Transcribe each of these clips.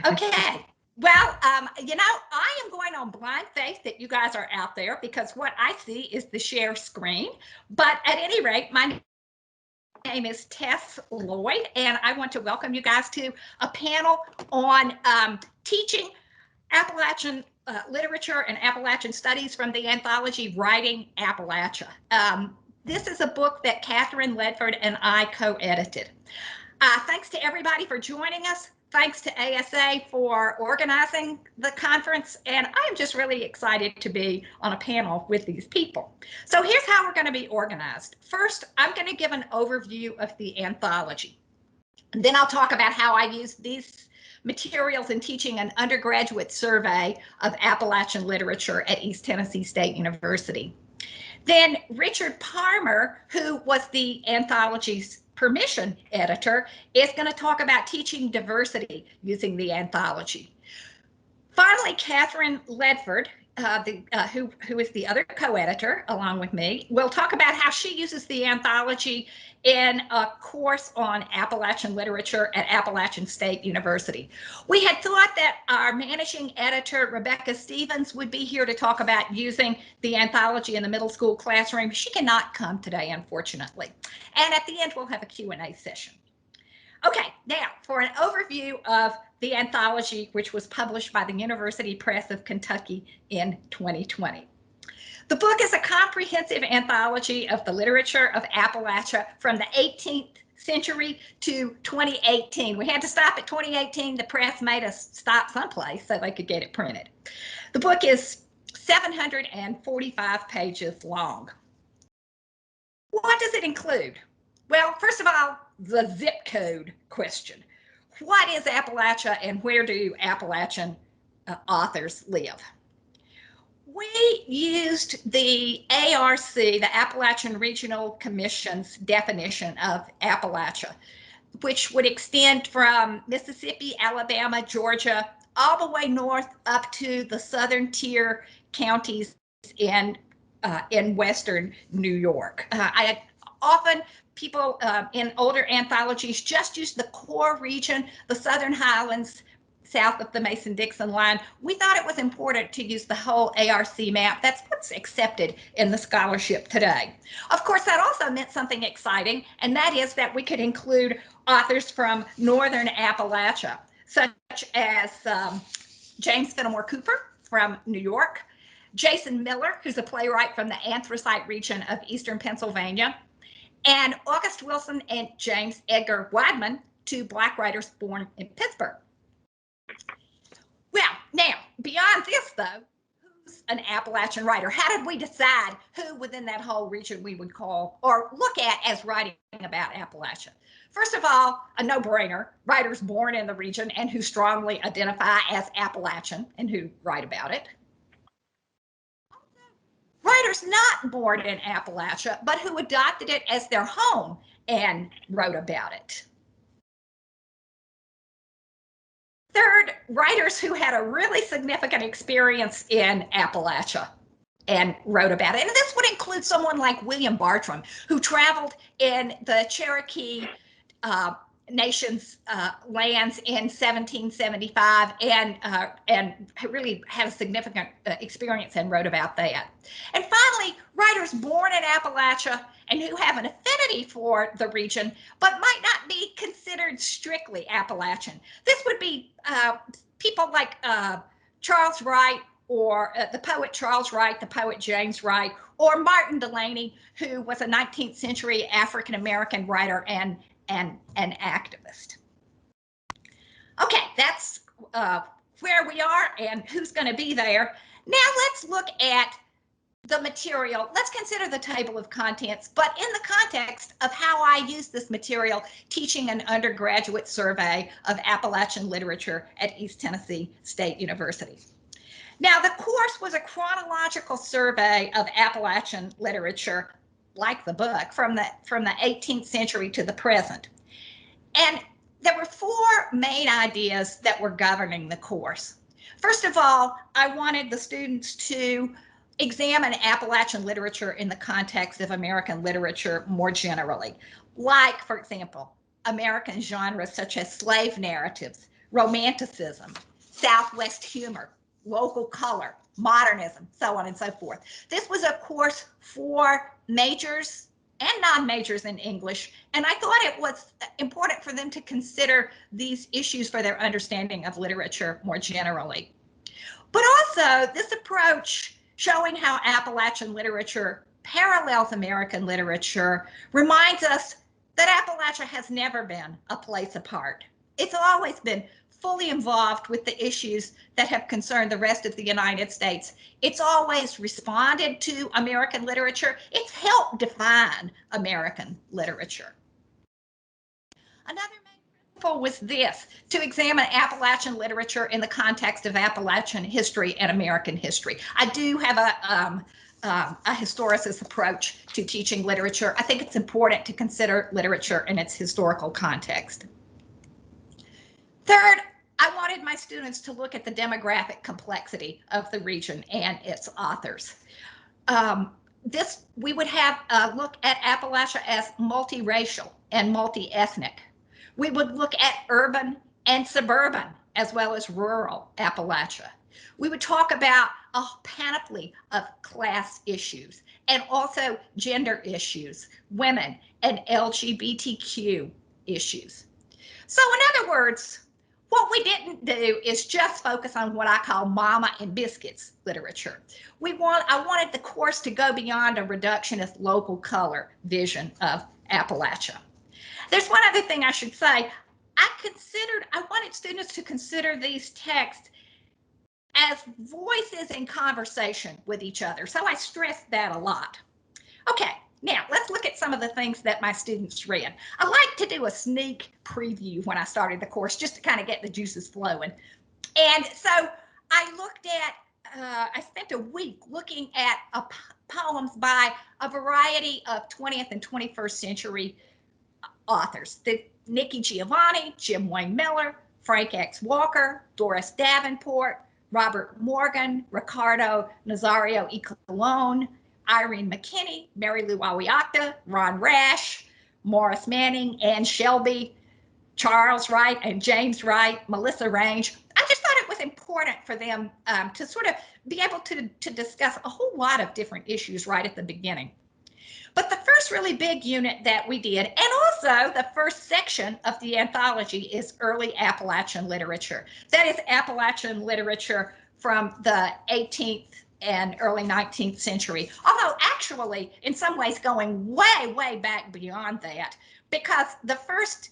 Okay. Well, I am going on blind faith that you guys are out there because what I see is the share screen. But at any rate, my name is Tess Lloyd, and I want to welcome you guys to a panel on teaching Appalachian literature and Appalachian studies from the anthology Writing Appalachia. This is a book that Catherine Ledford and I co-edited. Thanks to everybody for joining us. Thanks to ASA for organizing the conference. And I'm just really excited to be on a panel with these people. So here's how we're going to be organized. First, I'm going to give an overview of the anthology. And then I'll talk about how I use these materials in teaching an undergraduate survey of Appalachian literature at East Tennessee State University. Then Richard Palmer, who was the anthology's permission editor, is going to talk about teaching diversity using the anthology. Finally, Catherine Ledford, who is the other co-editor along with me, will talk about how she uses the anthology in a course on Appalachian literature at Appalachian State University. We had thought that our managing editor, Rebecca Stevens, would be here to talk about using the anthology in the middle school classroom. She cannot come today, unfortunately. And at the end, we'll have a Q&A session. Okay, now for an overview of the anthology, which was published by the University Press of Kentucky in 2020. The book is a comprehensive anthology of the literature of Appalachia from the 18th century to 2018. We had to stop at 2018. The press made us stop someplace so they could get it printed. The book is 745 pages long. What does it include? Well, first of all, the zip code question. What is Appalachia and where do Appalachian authors live? We used the ARC, the Appalachian Regional Commission's definition of Appalachia, which would extend from Mississippi, Alabama, Georgia, all the way north up to the southern tier counties in western New York. Often people in older anthologies just use the core region, the Southern Highlands, south of the Mason-Dixon line. We thought it was important to use the whole ARC map. That's what's accepted in the scholarship today. Of course, that also meant something exciting, and that is that we could include authors from Northern Appalachia, such as James Fenimore Cooper from New York, Jason Miller, who's a playwright from the Anthracite region of Eastern Pennsylvania, and August Wilson and James Edgar Wideman, two Black writers born in Pittsburgh. Well, now, beyond this, though, who's an Appalachian writer? How did we decide who within that whole region we would call or look at as writing about Appalachia? First of all, a no-brainer, writers born in the region and who strongly identify as Appalachian and who write about it. Writers not born in Appalachia, but who adopted it as their home and wrote about it. Third, writers who had a really significant experience in Appalachia and wrote about it. And this would include someone like William Bartram, who traveled in the Cherokee Nation's lands in 1775 and really had a significant experience and wrote about that. And finally, writers born in Appalachia and who have an affinity for the region, but might not be considered strictly Appalachian. This would be people like Charles Wright, or the poet Charles Wright, the poet James Wright, or Martin Delany, who was a 19th century African-American writer and an activist. Okay, that's where we are and who's going to be there. Now let's look at the material. Let's consider the table of contents, but in the context of how I use this material teaching an undergraduate survey of Appalachian literature at East Tennessee State University. Now, the course was a chronological survey of Appalachian literature, like the book, from the 18th century to the present. And there were four main ideas that were governing the course. First of all, I wanted the students to examine Appalachian literature in the context of American literature more generally, like, for example, American genres such as slave narratives, Romanticism, Southwest humor, local color, modernism, so on and so forth. This was a course for majors and non-majors in English, and I thought it was important for them to consider these issues for their understanding of literature more generally. But also, this approach showing how Appalachian literature parallels American literature reminds us that Appalachia has never been a place apart. It's always been fully involved with the issues that have concerned the rest of the United States. It's always responded to American literature. It's helped define American literature. Another main principle was this: to examine Appalachian literature in the context of Appalachian history and American history. I do have a historicist approach to teaching literature. I think it's important to consider literature in its historical context. Third, I wanted my students to look at the demographic complexity of the region and its authors. We would have a look at Appalachia as multiracial and multi-ethnic. We would look at urban and suburban as well as rural Appalachia. We would talk about a panoply of class issues and also gender issues, women, and LGBTQ issues. So in other words, what we didn't do is just focus on what I call mama and biscuits literature. I wanted the course to go beyond a reductionist local color vision of Appalachia. There's one other thing I should say. I wanted students to consider these texts as voices in conversation with each other. So I stressed that a lot. Okay, now let's look at some of the things that my students read. I like to do a sneak preview when I started the course just to kind of get the juices flowing. And so I spent a week looking at poems by a variety of 20th and 21st century authors. Nikki Giovanni, Jim Wayne Miller, Frank X. Walker, Doris Davenport, Robert Morgan, Ricardo Nazario y Colon, Irene McKinney, Mary Lou Awiata, Ron Rash, Morris Manning, Ann Shelby, Charles Wright and James Wright, Melissa Range. I just thought it was important for them to sort of be able to discuss a whole lot of different issues right at the beginning. But the first really big unit that we did, and also the first section of the anthology, is early Appalachian literature. That is Appalachian literature from the 18th and early 19th century, although actually in some ways going way, way back beyond that, because the first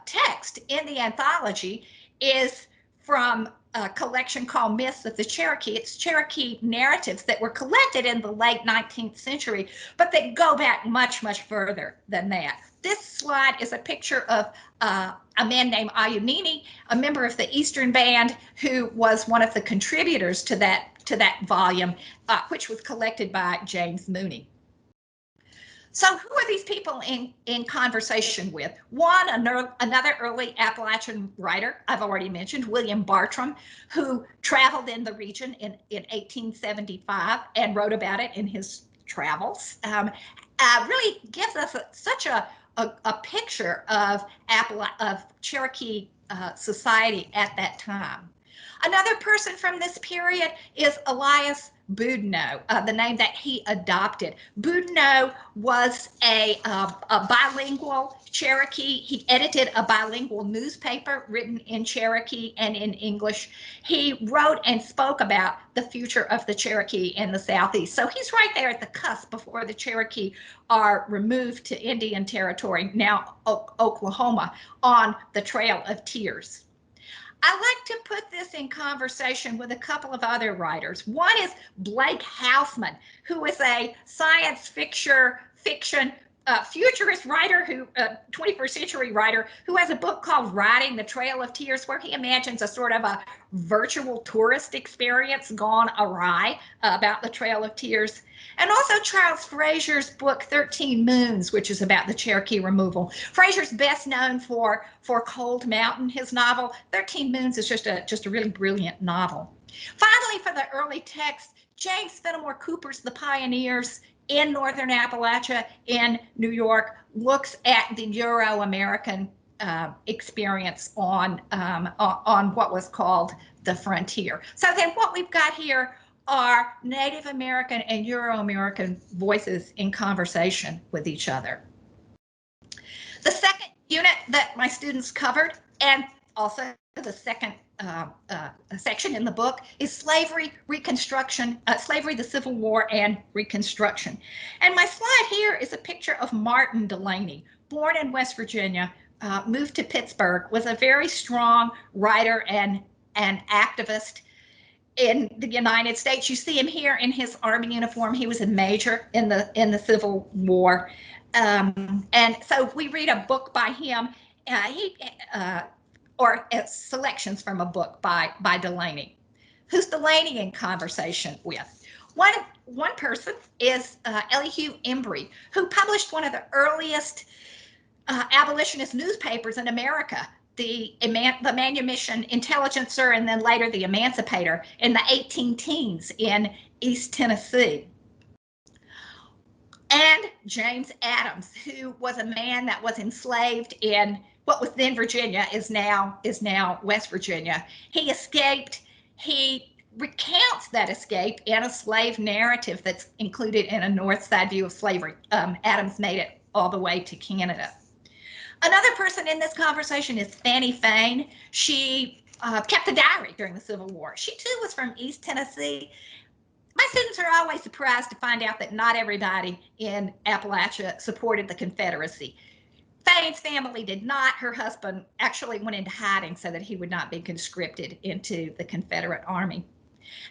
text in the anthology is from a collection called Myths of the Cherokee. It's Cherokee narratives that were collected in the late 19th century, but they go back much, much further than that. This slide is a picture of a man named Ayunini, a member of the Eastern Band, who was one of the contributors to that volume, which was collected by James Mooney. So who are these people in conversation with? One, another early Appalachian writer I've already mentioned, William Bartram, who traveled in the region in 1875 and wrote about it in his travels. Really gives us such a picture of Cherokee society at that time. Another person from this period is Elias Boudinot, the name that he adopted. Boudinot was a bilingual Cherokee. He edited a bilingual newspaper written in Cherokee and in English. He wrote and spoke about the future of the Cherokee in the Southeast. So he's right there at the cusp before the Cherokee are removed to Indian Territory, now Oklahoma, on the Trail of Tears. I like to put this in conversation with a couple of other writers. One is Blake Houseman, who is a science fiction futurist writer, 21st century writer, who has a book called Riding the Trail of Tears, where he imagines a sort of a virtual tourist experience gone awry about the Trail of Tears. And also Charles Frazier's book 13 Moons, which is about the Cherokee removal. Frazier's best known for Cold Mountain, his novel. 13 Moons is just a really brilliant novel. Finally, for the early text, James Fenimore Cooper's The Pioneers in Northern Appalachia in New York looks at the Euro-American experience on what was called the frontier. So then what we've got here are Native American and Euro-American voices in conversation with each other. The second unit that my students covered, and also the second section in the book, is slavery, Reconstruction, slavery, the Civil War, and Reconstruction. And my slide here is a picture of Martin Delaney, born in West Virginia, moved to Pittsburgh, was a very strong writer and activist in the United States. You see him here in his Army uniform. He was a major in the Civil War. And so we read a book by him, or selections from a book by Delaney. Who's Delaney in conversation with? One person is Elihu Embry, who published one of the earliest abolitionist newspapers in America, the Manumission Intelligencer, and then later the Emancipator in the 18-teens in East Tennessee. And James Adams, who was a man that was enslaved in what was then Virginia, is now West Virginia. He escaped. He recounts that escape in a slave narrative that's included in a North Side View of Slavery. Adams made it all the way to Canada. Another person in this conversation is Fannie Fain. She kept a diary during the Civil War. She too was from East Tennessee. My students are always surprised to find out that not everybody in Appalachia supported the Confederacy. Fain's family did not. Her husband actually went into hiding so that he would not be conscripted into the Confederate Army.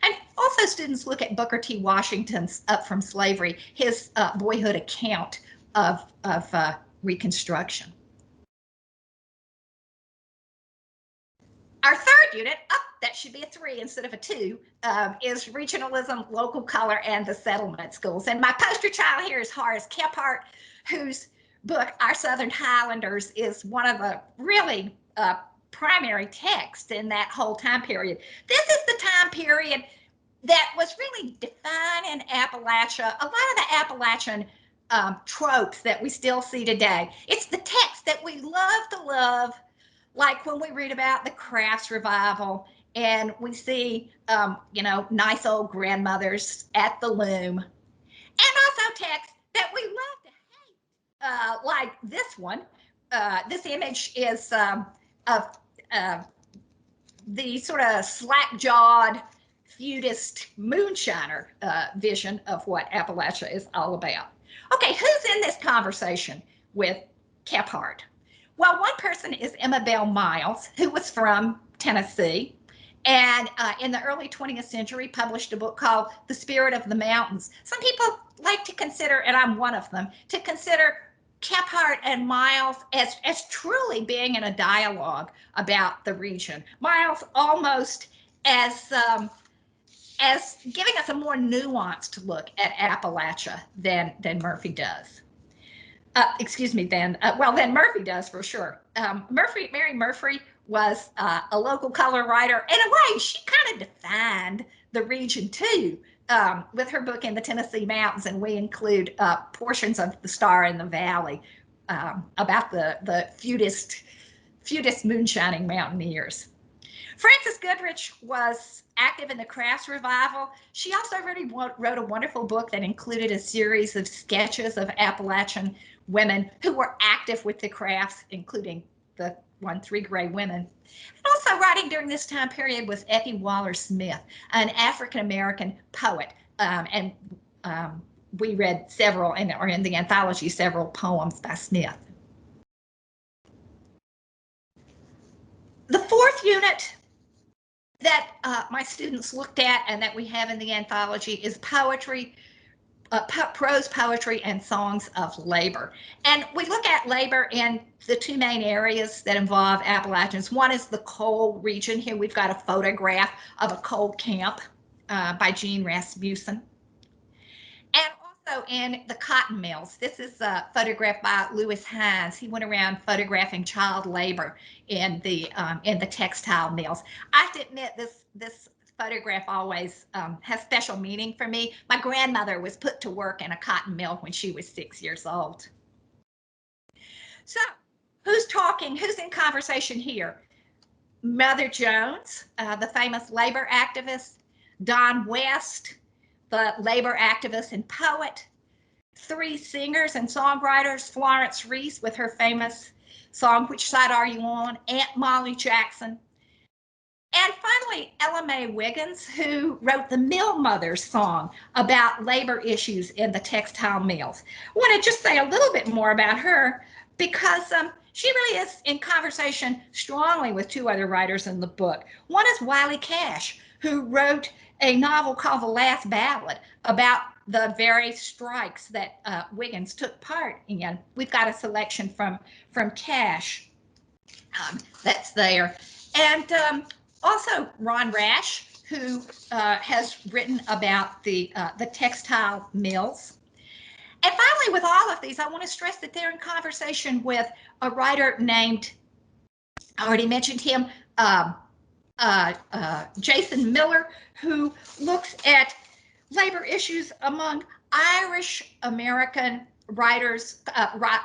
And also students look at Booker T. Washington's Up from Slavery, his boyhood account of Reconstruction. Our third unit, that should be a 3 instead of a 2, is regionalism, local color, and the settlement schools. And my poster child here is Horace Kephart, whose book, Our Southern Highlanders, is one of the really primary texts in that whole time period. This is the time period that was really defining Appalachia, a lot of the Appalachian tropes that we still see today. It's the text that we love to love, like when we read about the crafts revival and we see, nice old grandmothers at the loom, and also texts that we love to hate, like this one. This image is of the sort of slack-jawed, feudist moonshiner vision of what Appalachia is all about. Okay, who's in this conversation with Kephart? Well, one person is Emma Bell Miles, who was from Tennessee, and in the early 20th century published a book called The Spirit of the Mountains. Some people like to consider, and I'm one of them, to consider Kephart and Miles as truly being in a dialogue about the region. Miles almost as giving us a more nuanced look at Appalachia than Murphy does. Than Murphy does for sure. Mary Murphy was a local color writer. In a way, she kind of defined the region too, with her book In the Tennessee Mountains, and we include portions of The Star in the Valley about the feudist moonshining mountaineers. Frances Goodrich was active in the crafts revival. She also wrote a wonderful book that included a series of sketches of Appalachian women who were active with the crafts, including the one, Three Gray Women. And also writing during this time period was Effie Waller-Smith, an African-American poet. And we read several, or in the anthology, several poems by Smith. The fourth unit that my students looked at and that we have in the anthology is poetry, prose poetry and songs of labor. And we look at labor in the two main areas that involve Appalachians. One is the coal region. Here we've got a photograph of a coal camp by Jean Rasmussen. And also in the cotton mills. This is a photograph by Lewis Hines. He went around photographing child labor in the textile mills. I have to admit, this photograph always has special meaning for me. My grandmother was put to work in a cotton mill when she was 6 years old. So Who's talking? Who's in conversation here? Mother Jones, the famous labor activist, Don West, the labor activist and poet, three singers and songwriters, Florence Reese with her famous song, Which Side Are You On?, Aunt Molly Jackson, and finally, Ella Mae Wiggins, who wrote the Mill Mothers song about labor issues in the textile mills. I want to just say a little bit more about her because she really is in conversation strongly with two other writers in the book. One is Wiley Cash, who wrote a novel called The Last Ballad about the very strikes that Wiggins took part in. We've got a selection from Cash that's there. And also Ron Rash, who has written about the textile mills. And finally, with all of these, I want to stress that they're in conversation with a writer named, I already mentioned him, Jason Miller, who looks at labor issues among Irish American writers,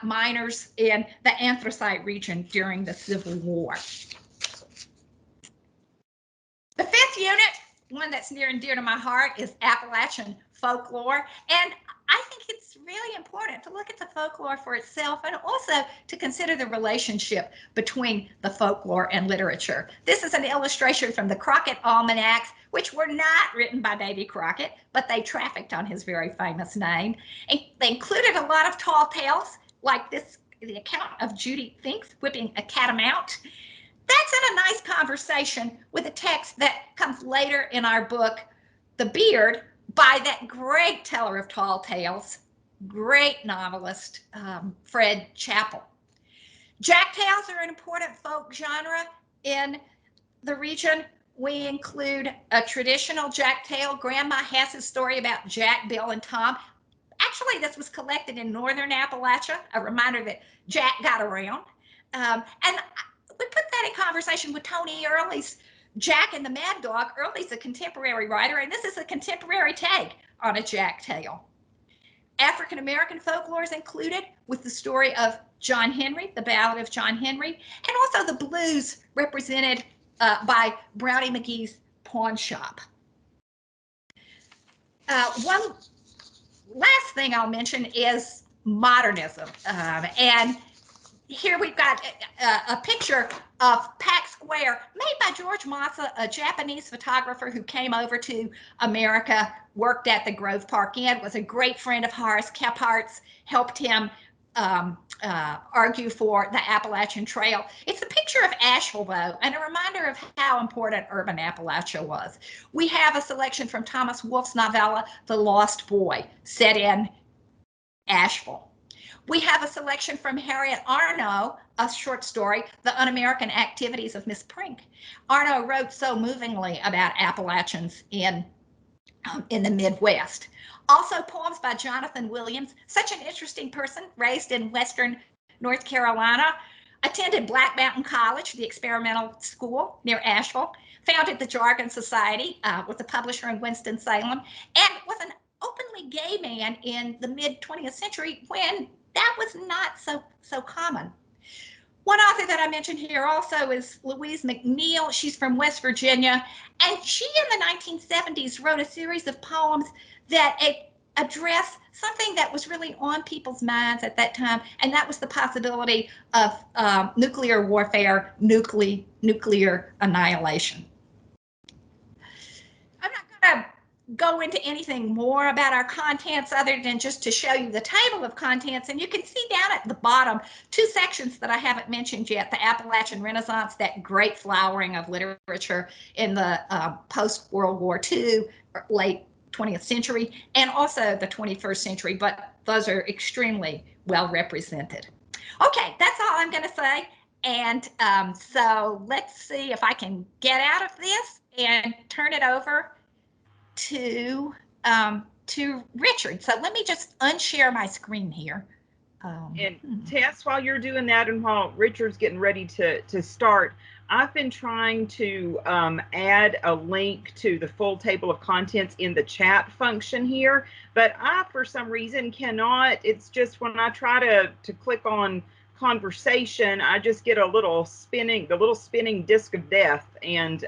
miners in the Anthracite region during the Civil War. The fifth unit, one that's near and dear to my heart, is Appalachian folklore. And I think it's really important to look at the folklore for itself and also to consider the relationship between the folklore and literature. This is an illustration from the Crockett Almanacs, which were not written by Davy Crockett, but they trafficked on his very famous name. And they included a lot of tall tales, like this, the account of Judy Finks whipping a catamount. That's in a nice conversation with a text that comes later in our book, The Beard, by that great teller of tall tales, great novelist, Fred Chappell. Jack tales are an important folk genre in the region. We include a traditional Jack tale. Grandma has a story about Jack, Bill, and Tom. Actually, this was collected in northern Appalachia, a reminder that Jack got around. And we put that in conversation with Tony Early's Jack and the Mad Dog. Early's a contemporary writer, and this is a contemporary take on a Jack tale. African American folklore is included with the story of John Henry, the Ballad of John Henry, and also the blues represented by Brownie McGee's Pawn Shop. One last thing I'll mention is modernism. And here we've got a picture of Pack Square made by George Massa, a Japanese photographer who came over to America, worked at the Grove Park Inn, was a great friend of Horace Kephardt's, helped him argue for the Appalachian Trail. It's a picture of Asheville, though, and a reminder of how important urban Appalachia was. We have a selection from Thomas Wolfe's novella, The Lost Boy, set in Asheville. We have a selection from Harriet Arno, a short story, The Un-American Activities of Miss Prink. Arno wrote so movingly about Appalachians in the Midwest. Also poems by Jonathan Williams, such an interesting person, raised in Western North Carolina, attended Black Mountain College, the experimental school near Asheville, founded the Jargon Society, was a publisher in Winston-Salem, and was an openly gay man in the mid-20th century when that was not so common. One author that I mentioned here also is Louise McNeil. She's from West Virginia, and she in the 1970s wrote a series of poems that address something that was really on people's minds at that time, and that was the possibility of nuclear warfare, nuclear annihilation. I'm not going to go into anything more about our contents other than just to show you the table of contents. And you can see down at the bottom two sections that I haven't mentioned yet: the Appalachian Renaissance, that great flowering of literature in the post-World War II, late 20th century, and also the 21st century, but those are extremely well represented. Okay, that's all I'm going to say. And so let's see if I can get out of this and turn it over to Richard. So let me just unshare my screen here. And Tess, while you're doing that and while Richard's getting ready to start, I've been trying to add a link to the full table of contents in the chat function here, but I, for some reason, cannot. It's just when I try to click on conversation, I just get a little spinning, the little spinning disc of death. And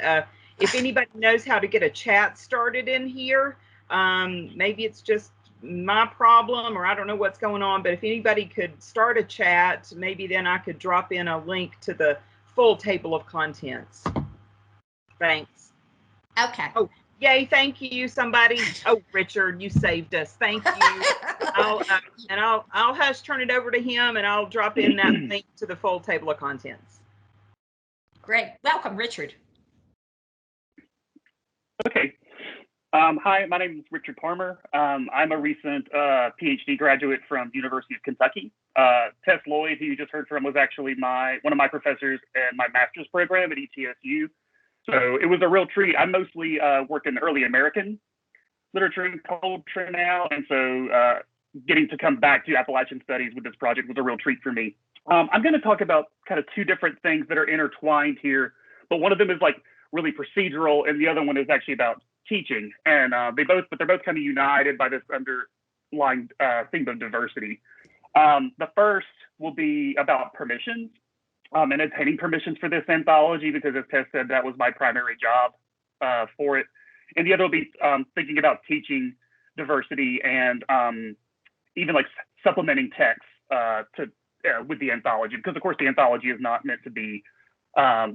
if anybody knows how to get a chat started in here, maybe it's just my problem, or I don't know what's going on, but if anybody could start a chat, maybe then I could drop in a link to the full table of contents. Thanks. Okay. Oh, yay, thank you, somebody. Oh, Richard, you saved us. Thank you. I'll hush, turn it over to him, and I'll drop in that link to the full table of contents. Great. Welcome, Richard. Okay. Hi, my name is Richard Palmer. I'm a recent PhD graduate from the University of Kentucky. Tess Lloyd, who you just heard from, was actually one of my professors in my master's program at ETSU. So it was a real treat. I mostly work in early American literature and culture now, and so getting to come back to Appalachian studies with this project was a real treat for me. I'm going to talk about kind of two different things that are intertwined here, but one of them is like really procedural, and the other one is actually about teaching. And they're both kind of united by this underlying theme of diversity. The first will be about permissions and obtaining permissions for this anthology, because as Tess said, that was my primary job for it. And the other will be thinking about teaching diversity and even like supplementing texts with the anthology, because of course the anthology is not meant to be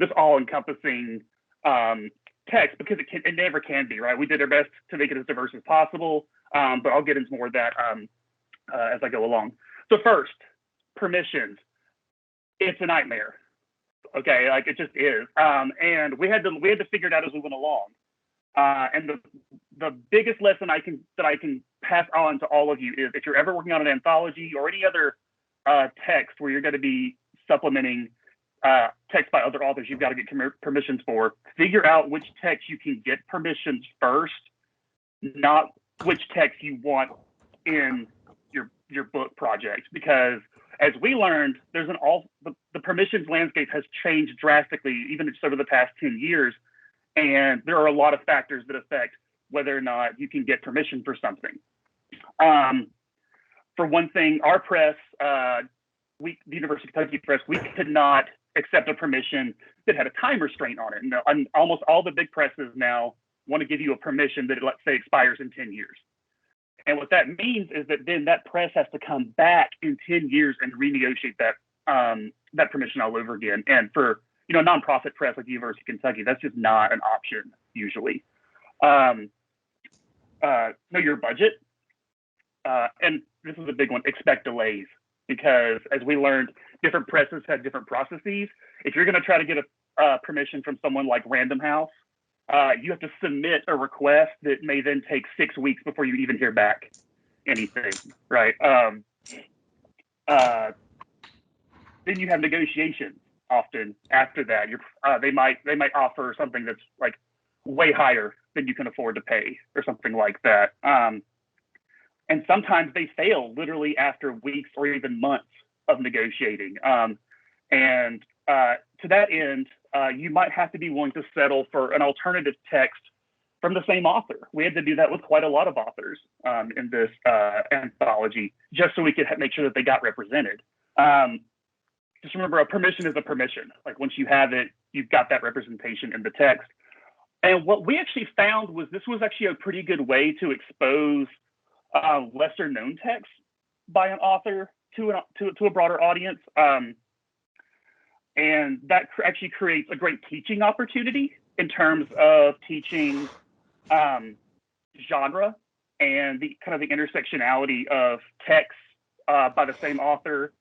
this all-encompassing text, because it never can be, right? We did our best to make it as diverse as possible, but I'll get into more of that as I go along. So first, permissions. It's a nightmare. Okay, like it just is, and we had to figure it out as we went along. And the biggest lesson that I can pass on to all of you is, if you're ever working on an anthology or any other text where you're going to be supplementing text by other authors you've got to get permissions for, figure out which text you can get permissions first, not which text you want in your book project. Because as we learned, the permissions landscape has changed drastically, even just over the past 10 years. And there are a lot of factors that affect whether or not you can get permission for something. For one thing, our press, the University of Kentucky Press, we could not accept a permission that had a time restraint on it. And almost all the big presses now want to give you a permission that, let's say, expires in 10 years. And what that means is that then that press has to come back in 10 years and renegotiate that permission all over again. And for a nonprofit press like the University of Kentucky, that's just not an option usually. Know your budget. And this is a big one, expect delays, because as we learned, different presses have different processes. If you're going to try to get a permission from someone like Random House, you have to submit a request that may then take 6 weeks before you even hear back anything, right? Then you have negotiations often after that. They might offer something that's like way higher than you can afford to pay or something like that. And sometimes they fail literally after weeks or even months of negotiating. And to that end, you might have to be willing to settle for an alternative text from the same author. We had to do that with quite a lot of authors in this anthology, just so we could make sure that they got represented. Just remember, a permission is a permission. Like once you have it, you've got that representation in the text. And what we actually found was this was actually a pretty good way to expose lesser known texts by an author to a broader audience. And that actually creates a great teaching opportunity in terms of teaching genre and the kind of the intersectionality of texts by the same author,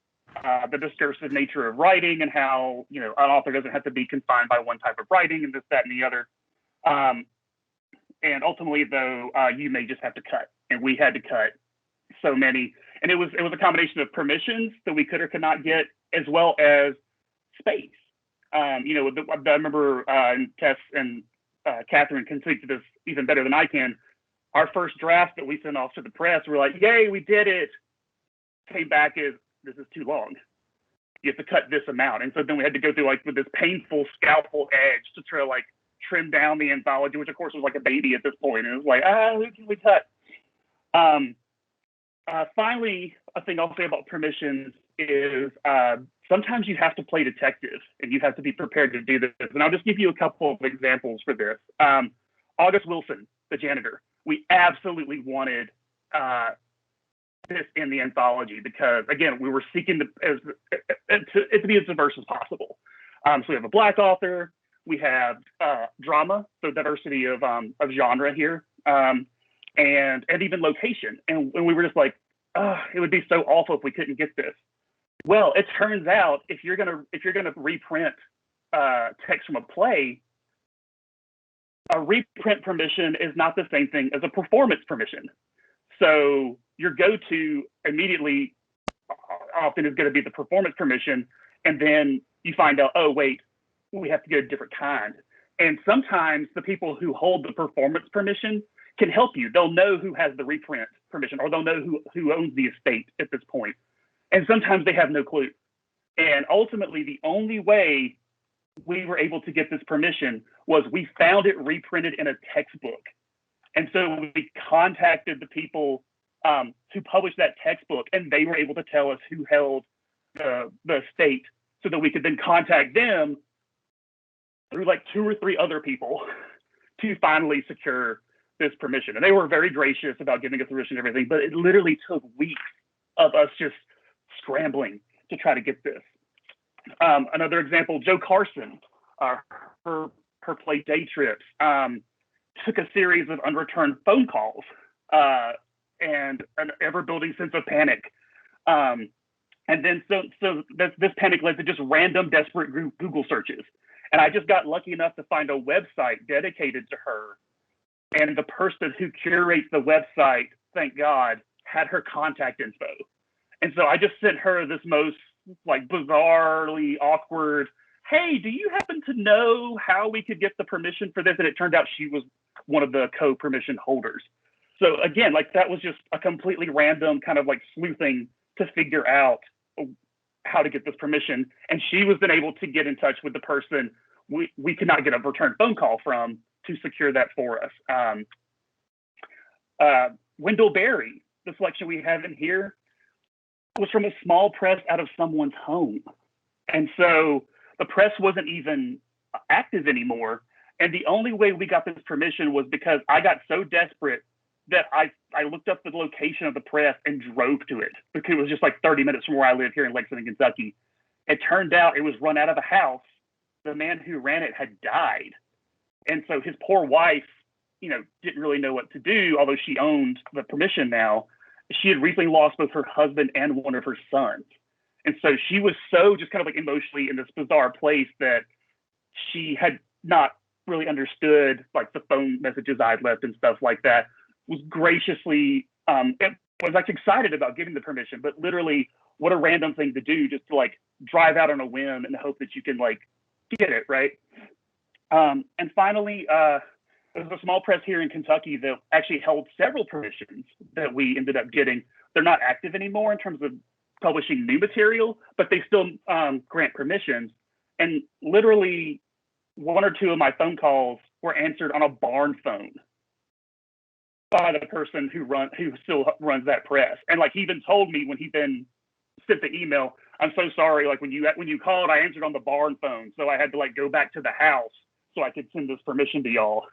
the discursive nature of writing, and how an author doesn't have to be confined by one type of writing and this, that, and the other. And ultimately, though, you may just have to cut, and we had to cut so many. And it was a combination of permissions that we could or could not get, as well as space. I remember Tess and Catherine can speak to this even better than I can. Our first draft that we sent off to the press, we're like, yay, we did it. Came back as, this is too long. You have to cut this amount. And so then we had to go through with this painful scalpel edge to try to trim down the anthology, which of course was like a baby at this point. And it was like, who can we cut? Finally, a thing I'll say about permissions is sometimes you have to play detective and you have to be prepared to do this. And I'll just give you a couple of examples for this. August Wilson, the janitor, we absolutely wanted this in the anthology because, again, we were seeking it to be as diverse as possible. So we have a Black author, we have drama, so diversity of genre here, and even location. And we were just like, oh, it would be so awful if we couldn't get this. Well, it turns out if you're gonna reprint text from a play, a reprint permission is not the same thing as a performance permission. So your go-to immediately often is going to be the performance permission, and then you find out, oh wait, we have to get a different kind. And sometimes the people who hold the performance permission can help you. They'll know who has the reprint permission, or they'll know who owns the estate at this point. And sometimes they have no clue. And ultimately, the only way we were able to get this permission was we found it reprinted in a textbook. And so we contacted the people who published that textbook, and they were able to tell us who held the estate so that we could then contact them through like 2 or 3 other people to finally secure this permission. And they were very gracious about giving us permission and everything, but it literally took weeks of us just scrambling to try to get this. Another example, Jo Carson, her play Day Trips, took a series of unreturned phone calls and an ever-building sense of panic. And then so this panic led to just random desperate Google searches. And I just got lucky enough to find a website dedicated to her. And the person who curates the website, thank God, had her contact info. And so I just sent her this most like bizarrely awkward, hey, do you happen to know how we could get the permission for this? And it turned out she was one of the co-permission holders. So again, like that was just a completely random kind of like sleuthing to figure out how to get this permission. And she was then able to get in touch with the person we could not get a return phone call from to secure that for us. Wendell Berry, the selection we have in here, was from a small press out of someone's home. And so the press wasn't even active anymore. And the only way we got this permission was because I got so desperate that I looked up the location of the press and drove to it, because it was just like 30 minutes from where I live here in Lexington, Kentucky. It turned out it was run out of a house. The man who ran it had died. And so his poor wife, didn't really know what to do, although she owned the permission now. She had recently lost both her husband and one of her sons. And so she was so just kind of like emotionally in this bizarre place that she had not really understood like the phone messages I'd left and stuff like that. Was graciously, was like excited about giving the permission, but literally what a random thing to do, just to like drive out on a whim and hope that you can like get it, right? And finally, there's a small press here in Kentucky that actually held several permissions that we ended up getting. They're not active anymore in terms of publishing new material, but they still grant permissions. And literally 1 or 2 of my phone calls were answered on a barn phone by the person who still runs that press. And like he even told me when he then sent the email, I'm so sorry, like when you called, I answered on the barn phone, so I had to like go back to the house so I could send this permission to y'all.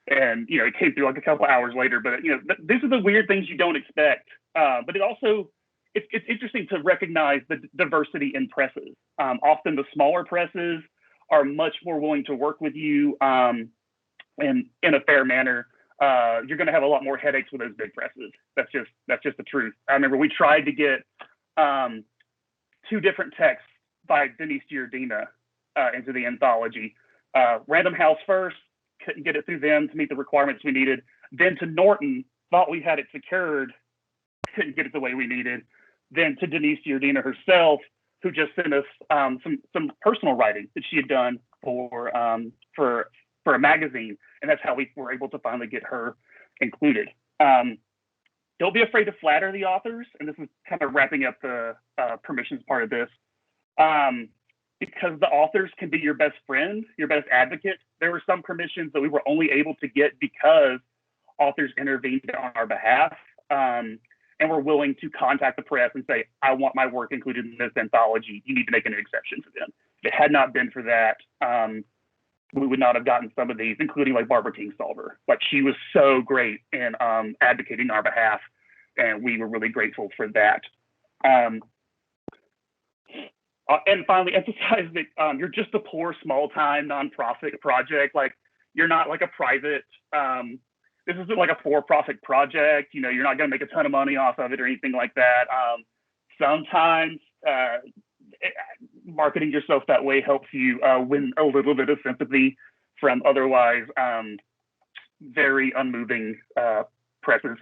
And it came through like a couple hours later. But these are the weird things you don't expect. But it also it's interesting to recognize the diversity in presses. Often the smaller presses are much more willing to work with you in a fair manner. You're going to have a lot more headaches with those big presses. That's just the truth. I remember we tried to get 2 different texts by Denise Giardina into the anthology. Random House first, couldn't get it through them to meet the requirements we needed. Then to Norton, thought we had it secured, couldn't get it the way we needed. Then to Denise Giardina herself, who just sent us some personal writing that she had done for a magazine, and that's how we were able to finally get her included. Don't be afraid to flatter the authors, and this is kind of wrapping up the permissions part of this, because the authors can be your best friend, your best advocate. There were some permissions that we were only able to get because authors intervened on our behalf. And and were willing to contact the press and say, I want my work included in this anthology. You need to make an exception for them. If it had not been for that, we would not have gotten some of these, including like Barbara Kingsolver. Like, she was so great in advocating on our behalf, and we were really grateful for that. And finally, emphasize that you're just a poor, small-time nonprofit project. Like, you're not like a private. This isn't like a for-profit project. You know, you're not going to make a ton of money off of it or anything like that. Sometimes marketing yourself that way helps you win a little bit of sympathy from otherwise very unmoving presses.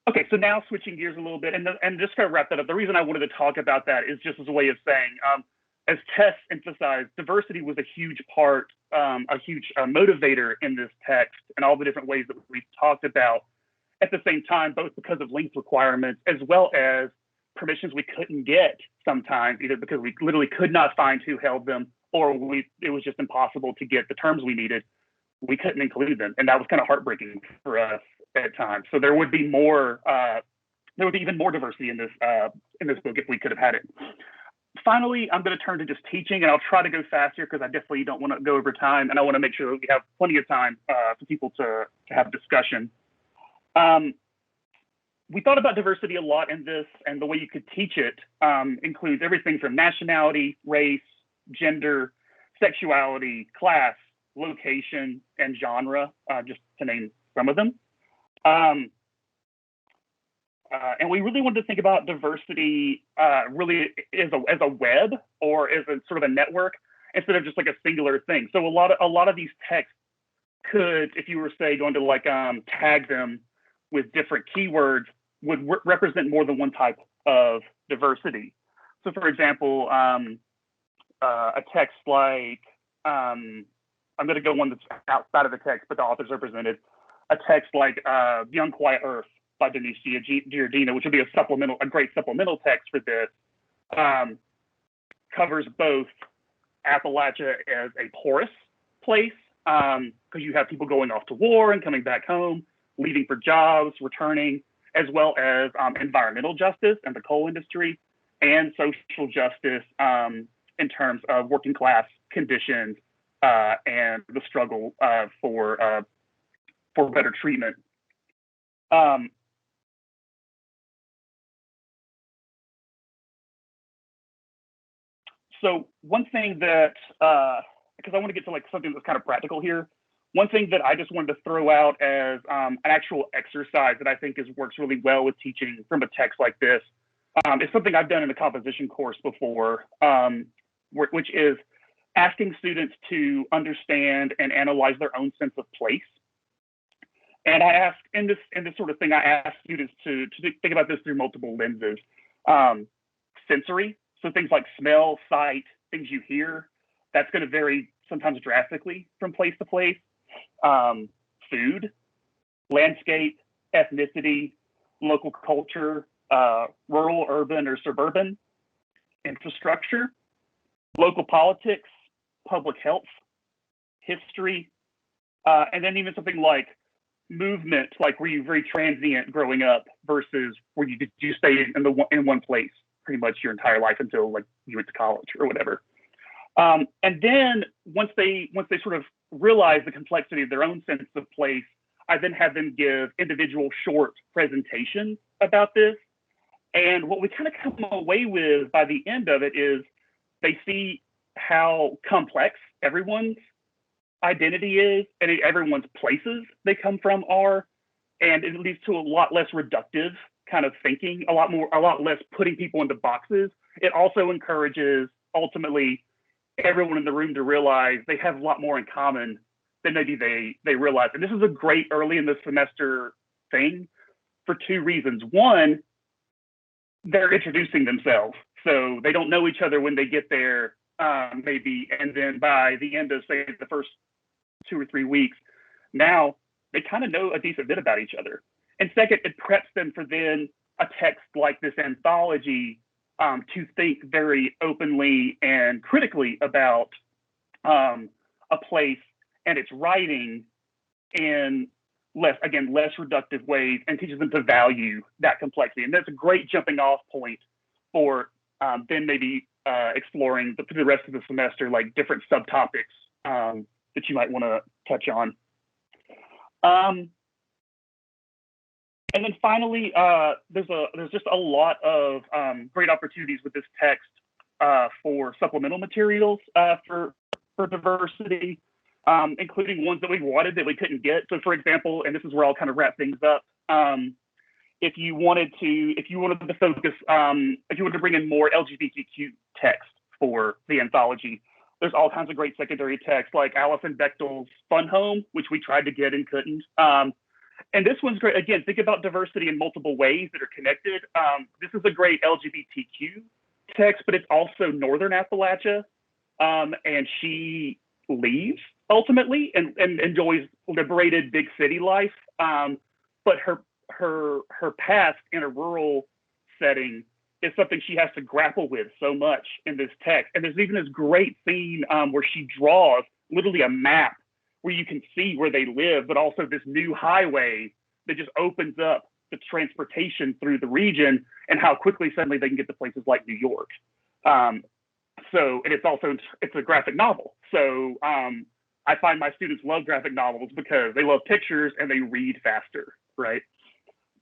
Okay, so now switching gears a little bit, and just to wrap that up, the reason I wanted to talk about that is just as a way of saying, as Tess emphasized, diversity was a huge part, a huge motivator in this text, and all the different ways that we've talked about. At the same time, both because of length requirements as well as permissions we couldn't get sometimes, either because we literally could not find who held them, or it was just impossible to get the terms we needed. We couldn't include them, and that was kind of heartbreaking for us at times. So there would be more, there would be even more diversity in this book if we could have had it. Finally, I'm going to turn to just teaching, and I'll try to go faster because I definitely don't want to go over time, and I want to make sure that we have plenty of time for people to have discussion. We thought about diversity a lot in this, and the way you could teach it includes everything from nationality, race, gender, sexuality, class, location, and genre, just to name some of them. And we really wanted to think about diversity really as a web or as a sort of a network instead of just like a singular thing. So a lot of these texts could, if you were say going to like tag them with different keywords, would represent more than one type of diversity. So for example, a text like, I'm going to go one that's outside of the text, but the authors are presented. A text like The Unquiet Earth by Denise Giardina, which would be a great supplemental text for this, covers both Appalachia as a porous place, because you have people going off to war and coming back home, leaving for jobs, returning, as well as environmental justice and the coal industry, and social justice in terms of working class conditions and the struggle for better treatment. So one thing that, because I want to get to like something that's kind of practical here, one thing that I just wanted to throw out as an actual exercise that I think works really well with teaching from a text like this is something I've done in a composition course before, which is asking students to understand and analyze their own sense of place. And I ask in this sort of thing, I ask students to think about this through multiple lenses. Sensory, so things like smell, sight, things you hear, that's going to vary sometimes drastically from place to place. Food, landscape, ethnicity, local culture, rural, urban, or suburban, infrastructure, local politics, public health, history, and then even something like movement, like were you very transient growing up versus were you stay in one place pretty much your entire life until like you went to college or whatever. And then once they sort of realize the complexity of their own sense of place, I then have them give individual short presentations about this. And what we kind of come away with by the end of it is they see how complex everyone's identity is and everyone's places they come from are, and it leads to a lot less reductive kind of thinking, a lot less putting people into boxes. It also encourages ultimately everyone in the room to realize they have a lot more in common than maybe they realize. And this is a great early in the semester thing for two reasons. One, they're introducing themselves. So they don't know each other when they get there, maybe. And then by the end of, say, the first 2 or 3 weeks, now they kind of know a decent bit about each other. And second, it preps them for then a text like this anthology to think very openly and critically about a place and its writing in less reductive ways and teaches them to value that complexity. And that's a great jumping off point for then maybe exploring the rest of the semester, like different subtopics that you might want to touch on. And then finally, there's just a lot of great opportunities with this text for supplemental materials for diversity, including ones that we wanted that we couldn't get. So for example, and this is where I'll kind of wrap things up, if you wanted to focus, if you wanted to bring in more LGBTQ text for the anthology, there's all kinds of great secondary text like Alison Bechdel's Fun Home, which we tried to get and couldn't. And this one's great. Again, think about diversity in multiple ways that are connected. This is a great LGBTQ text, but it's also Northern Appalachia. And she leaves ultimately and enjoys liberated big city life. But her past in a rural setting is something she has to grapple with so much in this text. And there's even this great scene where she draws literally a map where you can see where they live, but also this new highway that just opens up the transportation through the region and how quickly suddenly they can get to places like New York. And it's a graphic novel. So I find my students love graphic novels because they love pictures and they read faster, right?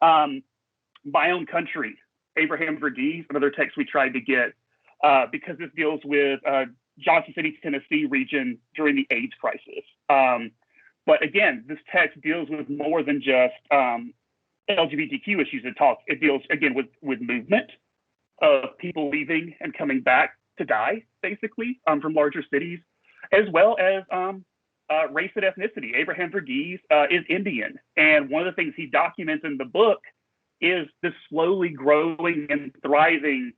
My Own Country, Abraham Verghese, another text we tried to get because this deals with Johnson City, Tennessee region during the AIDS crisis. But again, this text deals with more than just LGBTQ issues. It deals again with movement of people leaving and coming back to die, basically, from larger cities, as well as race and ethnicity. Abraham Verghese is Indian, and one of the things he documents in the book is this slowly growing and thriving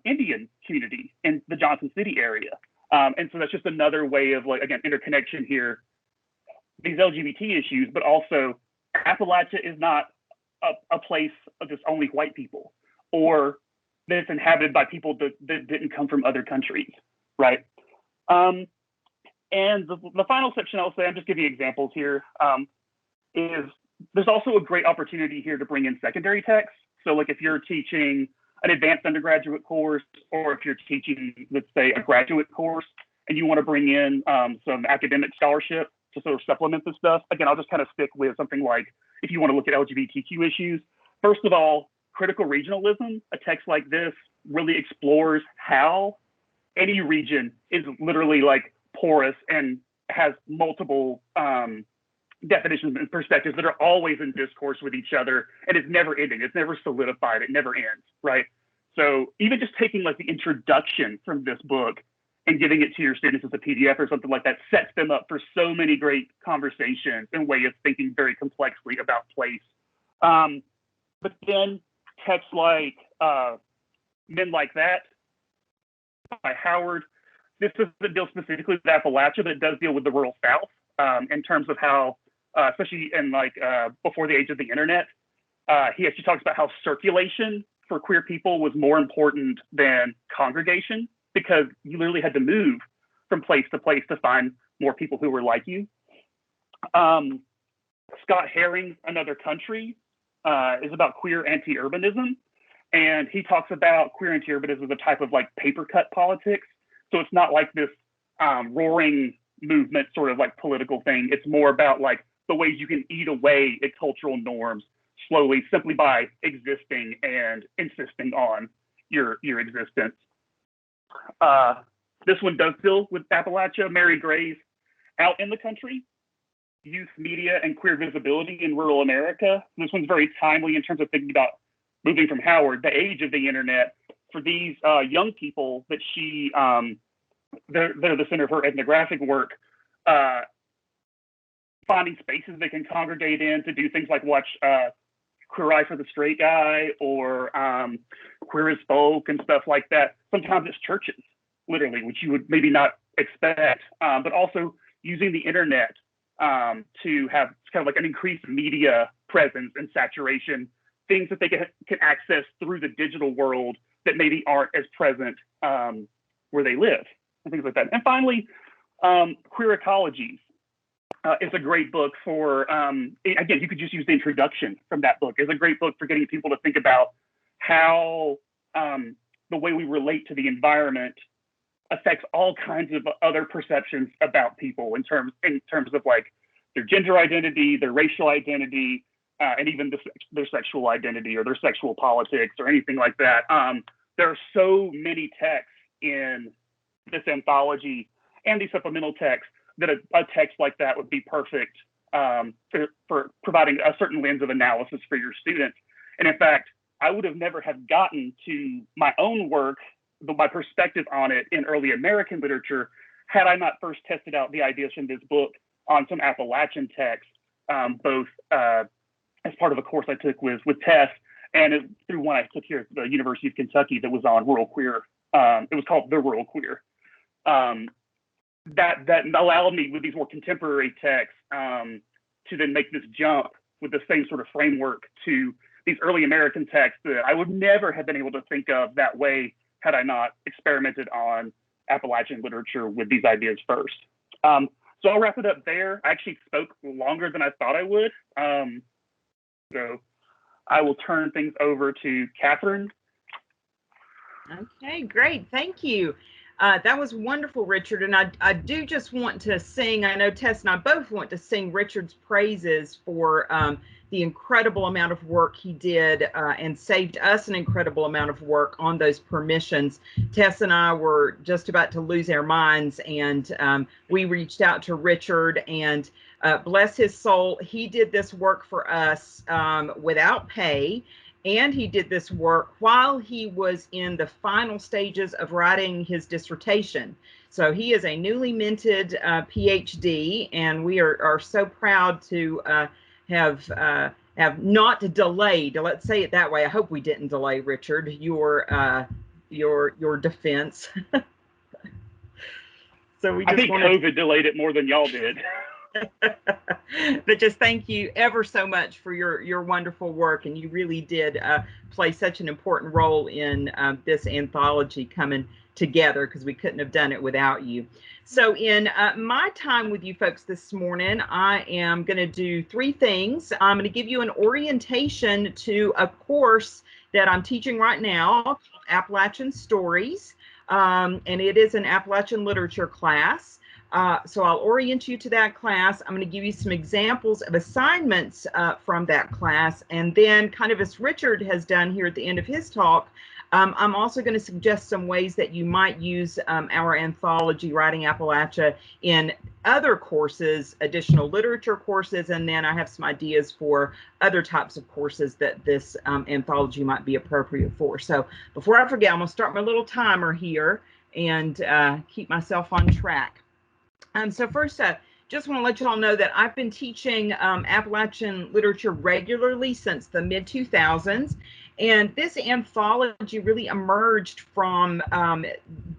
Indian community in the Johnson City area. And so that's just another way of, like, again, interconnection here, these LGBT issues, but also Appalachia is not a place of just only white people, or that it's inhabited by people that didn't come from other countries, right? And the final section I'll say, I'm just giving you examples here, is there's also a great opportunity here to bring in secondary text. So like if you're teaching an advanced undergraduate course, or if you're teaching, let's say, a graduate course, and you want to bring in some academic scholarship to sort of supplement this stuff, again, I'll just kind of stick with something like, if you want to look at LGBTQ issues, first of all, critical regionalism, a text like this really explores how any region is literally like porous and has multiple definitions and perspectives that are always in discourse with each other, and it's never ending. It's never solidified. It never ends, right? So even just taking like the introduction from this book and giving it to your students as a PDF or something like that sets them up for so many great conversations and way of thinking very complexly about place. But then texts like Men Like That by Howard, this doesn't deal specifically with Appalachia, but it does deal with the rural South in terms of how, especially in like before the age of the internet, he actually talks about how circulation for queer people was more important than congregation, because you literally had to move from place to place to find more people who were like you. Scott Herring's Another Country is about queer anti-urbanism. And he talks about queer anti-urbanism as a type of like paper cut politics. So it's not like this roaring movement sort of like political thing. It's more about like the ways you can eat away at cultural norms slowly, simply by existing and insisting on your existence. This one does deal with Appalachia. Mary Gray's Out in the Country, Youth, Media, and Queer Visibility in Rural America. This one's very timely in terms of thinking about moving from Howard, the age of the internet, for these young people that she, they're the center of her ethnographic work, finding spaces they can congregate in to do things like watch Queer Eye for the Straight Guy or Queer as Folk and stuff like that. Sometimes it's churches, literally, which you would maybe not expect, but also using the internet to have kind of like an increased media presence and saturation, things that they can access through the digital world that maybe aren't as present where they live, and things like that. And finally, queer ecologies. It's a great book for, again, you could just use the introduction from that book. It's a great book for getting people to think about how the way we relate to the environment affects all kinds of other perceptions about people in terms of like their gender identity, their racial identity, and even their sexual identity or their sexual politics or anything like that. There are so many texts in this anthology and these supplemental texts that a text like that would be perfect for providing a certain lens of analysis for your students. And in fact, I would have never have gotten to my own work, my perspective on it in early American literature, had I not first tested out the ideas from this book on some Appalachian texts, both as part of a course I took with Tess and through one I took here at the University of Kentucky that was on rural queer. It was called The Rural Queer. That allowed me with these more contemporary texts to then make this jump with the same sort of framework to these early American texts that I would never have been able to think of that way had I not experimented on Appalachian literature with these ideas first. So I'll wrap it up there. I actually spoke longer than I thought I would. So I will turn things over to Catherine. Okay, great. Thank you. That was wonderful, Richard. And I do just want to sing, I know Tess and I both want to sing Richard's praises for the incredible amount of work he did and saved us an incredible amount of work on those permissions. Tess and I were just about to lose our minds, and we reached out to Richard, and bless his soul, he did this work for us without pay. And he did this work while he was in the final stages of writing his dissertation. So he is a newly minted PhD, and we are so proud to have not delayed. Let's say it that way. I hope we didn't delay, Richard, your defense. So we just I think COVID delayed it more than y'all did. But just thank you ever so much for your wonderful work, and you really did play such an important role in this anthology coming together, because we couldn't have done it without you. So in my time with you folks this morning, I am going to do three things. I'm going to give you an orientation to a course that I'm teaching right now, Appalachian Stories, and it is an Appalachian literature class. So I'll orient you to that class. I'm going to give you some examples of assignments from that class. And then, kind of as Richard has done here at the end of his talk, I'm also going to suggest some ways that you might use our anthology, Writing Appalachia, in other courses, additional literature courses, and then I have some ideas for other types of courses that this anthology might be appropriate for. So before I forget, I'm going to start my little timer here and keep myself on track. So first, just want to let you all know that I've been teaching Appalachian literature regularly since the mid-2000s. And this anthology really emerged from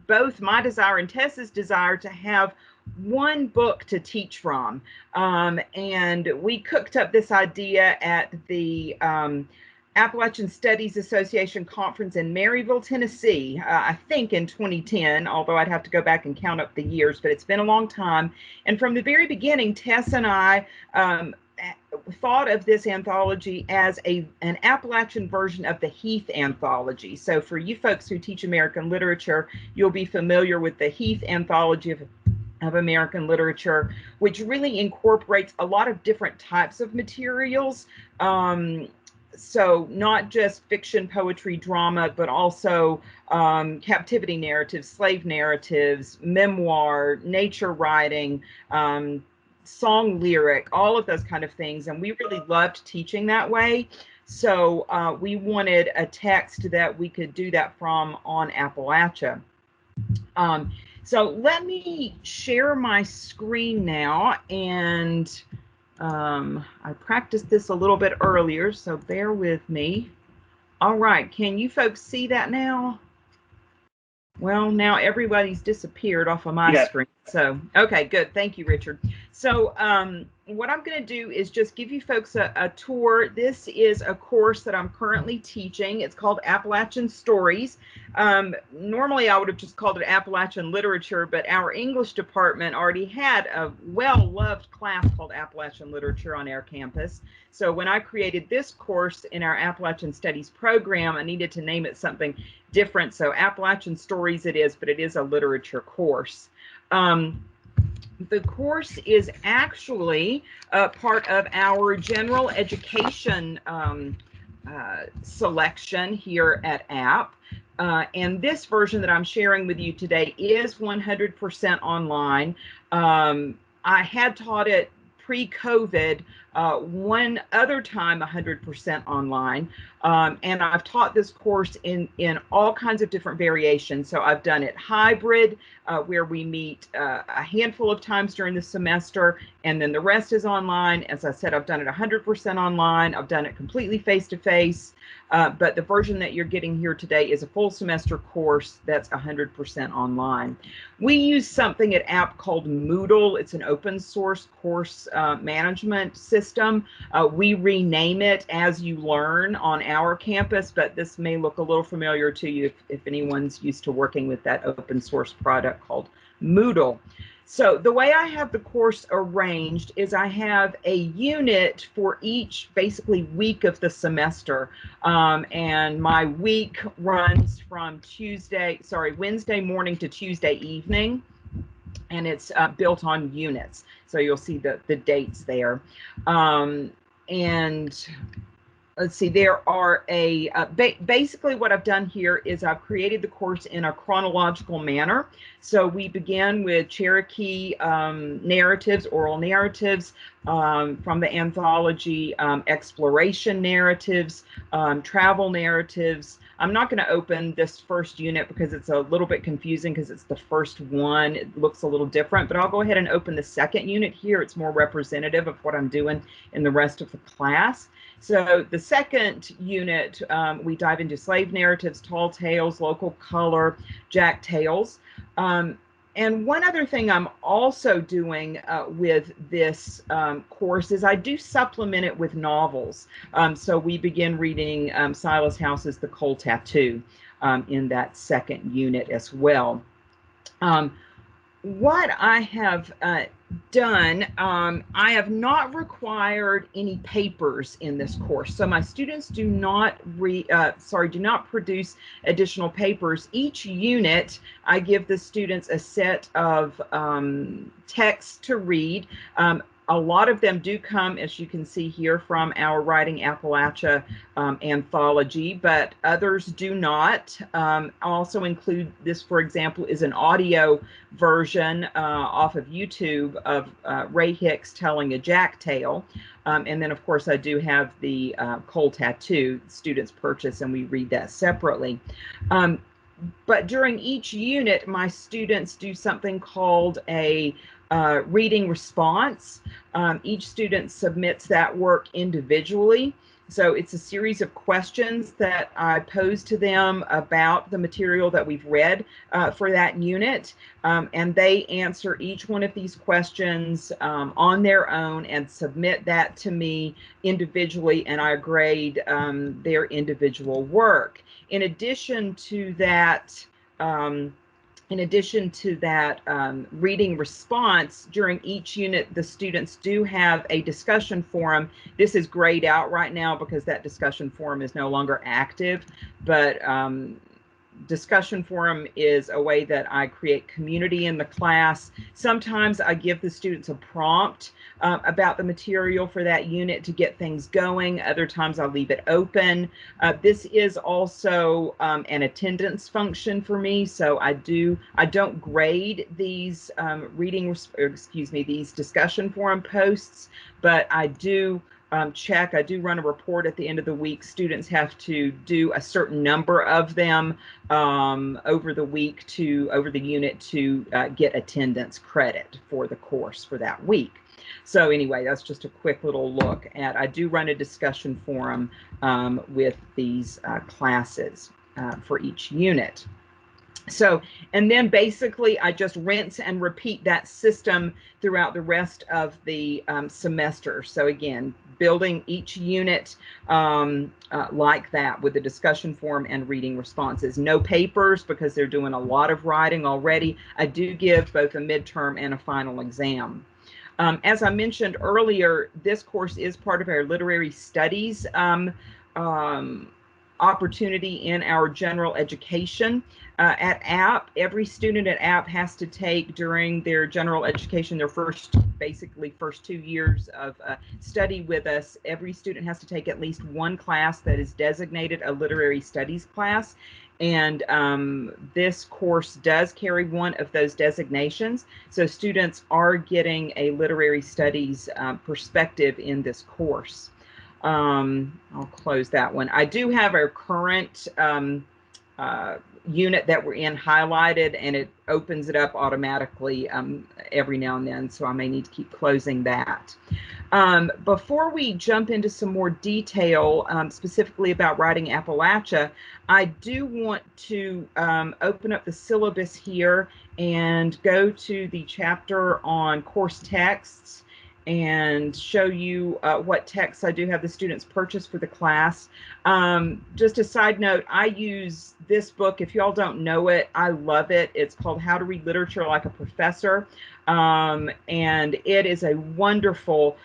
both my desire and Tess's desire to have one book to teach from. And we cooked up this idea at the Appalachian Studies Association conference in Maryville, Tennessee, I think in 2010, although I'd have to go back and count up the years, but it's been a long time. And from the very beginning, Tess and I thought of this anthology as an Appalachian version of the Heath anthology. So for you folks who teach American literature, you'll be familiar with the Heath anthology of American literature, which really incorporates a lot of different types of materials. So not just fiction, poetry, drama, but also captivity narratives, slave narratives, memoir, nature writing, song lyric, all of those kind of things. And we really loved teaching that way. So we wanted a text that we could do that from on Appalachia. So let me share my screen now, and I practiced this a little bit earlier, so bear with me. All right, can you folks see that now? Well, now everybody's disappeared off of my screen. So, okay, good. Thank you, Richard. So what I'm going to do is just give you folks a tour. This is a course that I'm currently teaching. It's called Appalachian Stories. Normally, I would have just called it Appalachian Literature, but our English department already had a well-loved class called Appalachian Literature on our campus. So when I created this course in our Appalachian Studies program, I needed to name it something different. So Appalachian Stories it is, but it is a literature course. The course is actually part of our general education selection here at App. And this version that I'm sharing with you today is 100% online. I had taught it pre-COVID, one other time 100% online. And I've taught this course in all kinds of different variations. So I've done it hybrid, where we meet a handful of times during the semester, and then the rest is online. As I said, I've done it 100% online. I've done it completely face-to-face. But the version that you're getting here today is a full semester course that's 100% online. We use something at App called Moodle. It's an open source course management system. We rename it as you learn on our campus, but this may look a little familiar to you if anyone's used to working with that open source product called Moodle. So the way I have the course arranged is I have a unit for each basically week of the semester. And my week runs from Wednesday morning to Tuesday evening. And it's built on units. So you'll see the dates there. And let's see, there are basically what I've done here is I've created the course in a chronological manner. So we begin with Cherokee narratives, oral narratives, from the anthology, exploration narratives, travel narratives. I'm not going to open this first unit because it's a little bit confusing because it's the first one. It looks a little different, but I'll go ahead and open the second unit here. It's more representative of what I'm doing in the rest of the class. So the second unit, we dive into slave narratives, tall tales, local color, jack tales. And one other thing I'm also doing with this course is I do supplement it with novels. So we begin reading Silas House's The Cold Tattoo in that second unit as well. What I have done, I have not required any papers in this course. So my students do not produce additional papers. Each unit, I give the students a set of texts to read. A lot of them do come, as you can see here, from our Writing Appalachia anthology, but others do not. I'll also include this, for example, is an audio version off of YouTube of Ray Hicks telling a jack tale. And then, of course, I do have the Cold Tattoo students purchase, and we read that separately. But during each unit, my students do something called a reading response. Each student submits that work individually. So it's a series of questions that I pose to them about the material that we've read for that unit. And they answer each one of these questions on their own and submit that to me individually, and I grade their individual work. In addition to that, reading response, during each unit, the students do have a discussion forum. This is grayed out right now because that discussion forum is no longer active, but discussion forum is a way that I create community in the class. Sometimes I give the students a prompt about the material for that unit to get things going. Other times I'll leave it open. This is also an attendance function for me, so I don't grade these these discussion forum posts, but I do check. I do run a report at the end of the week. Students have to do a certain number of them over the unit to get attendance credit for the course for that week. So anyway, that's just a quick little look at, I do run a discussion forum with these classes for each unit. So, and then basically I just rinse and repeat that system throughout the rest of the semester. So again, building each unit like that with the discussion form and reading responses. No papers because they're doing a lot of writing already. I do give both a midterm and a final exam. As I mentioned earlier, this course is part of our literary studies opportunity in our general education. At APP, every student at APP has to take during their general education, their basically first 2 years of study with us, every student has to take at least one class that is designated a literary studies class. And this course does carry one of those designations. So students are getting a literary studies perspective in this course. I'll close that one. I do have our current unit that we're in highlighted, and it opens it up automatically every now and then, so I may need to keep closing that. Before we jump into some more detail specifically about writing Appalachia, I do want to open up the syllabus here and go to the chapter on course texts and show you what texts I do have the students purchase for the class. Just a side note, I use this book. If y'all don't know it, I love it. It's called How to Read Literature Like a Professor. And it is a wonderful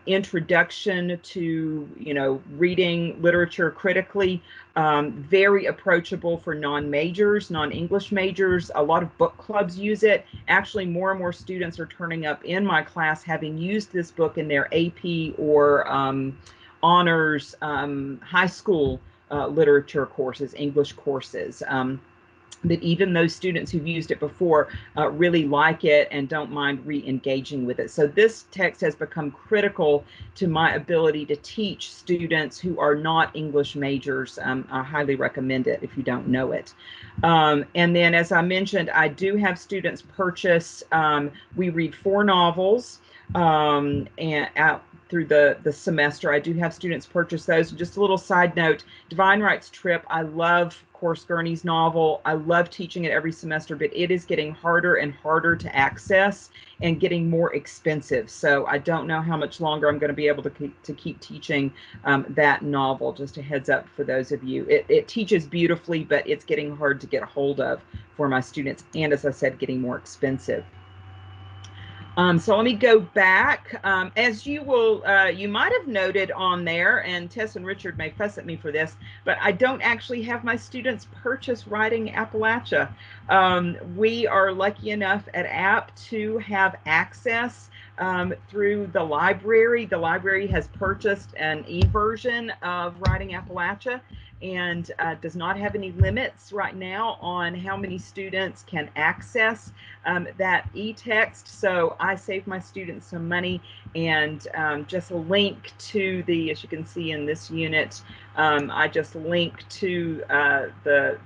introduction to, reading literature critically. Very approachable for non-majors, non-English majors. A lot of book clubs use it. Actually, more and more students are turning up in my class having used this book in their AP or honors high school literature courses, English courses. But even those students who've used it before really like it and don't mind re-engaging with it. So this text has become critical to my ability to teach students who are not English majors. I highly recommend it if you don't know it. And then, as I mentioned, I do have students purchase, we read 4 novels and out through the semester. I do have students purchase those. Just a little side note, Divine Rights Trip, I love, of course, Gurney's novel. I love teaching it every semester, but it is getting harder and harder to access and getting more expensive. So I don't know how much longer I'm going to be able to keep teaching that novel. Just a heads up for those of you. It teaches beautifully, but it's getting hard to get a hold of for my students. And as I said, getting more expensive. So let me go back. As you will, you might have noted on there, and Tess and Richard may fuss at me for this, but I don't actually have my students purchase Writing Appalachia. We are lucky enough at APP to have access through the library. The library has purchased an e-version of Writing Appalachia and does not have any limits right now on how many students can access that e-text. So I save my students some money, and just a link to the, as you can see in this unit, I just link to the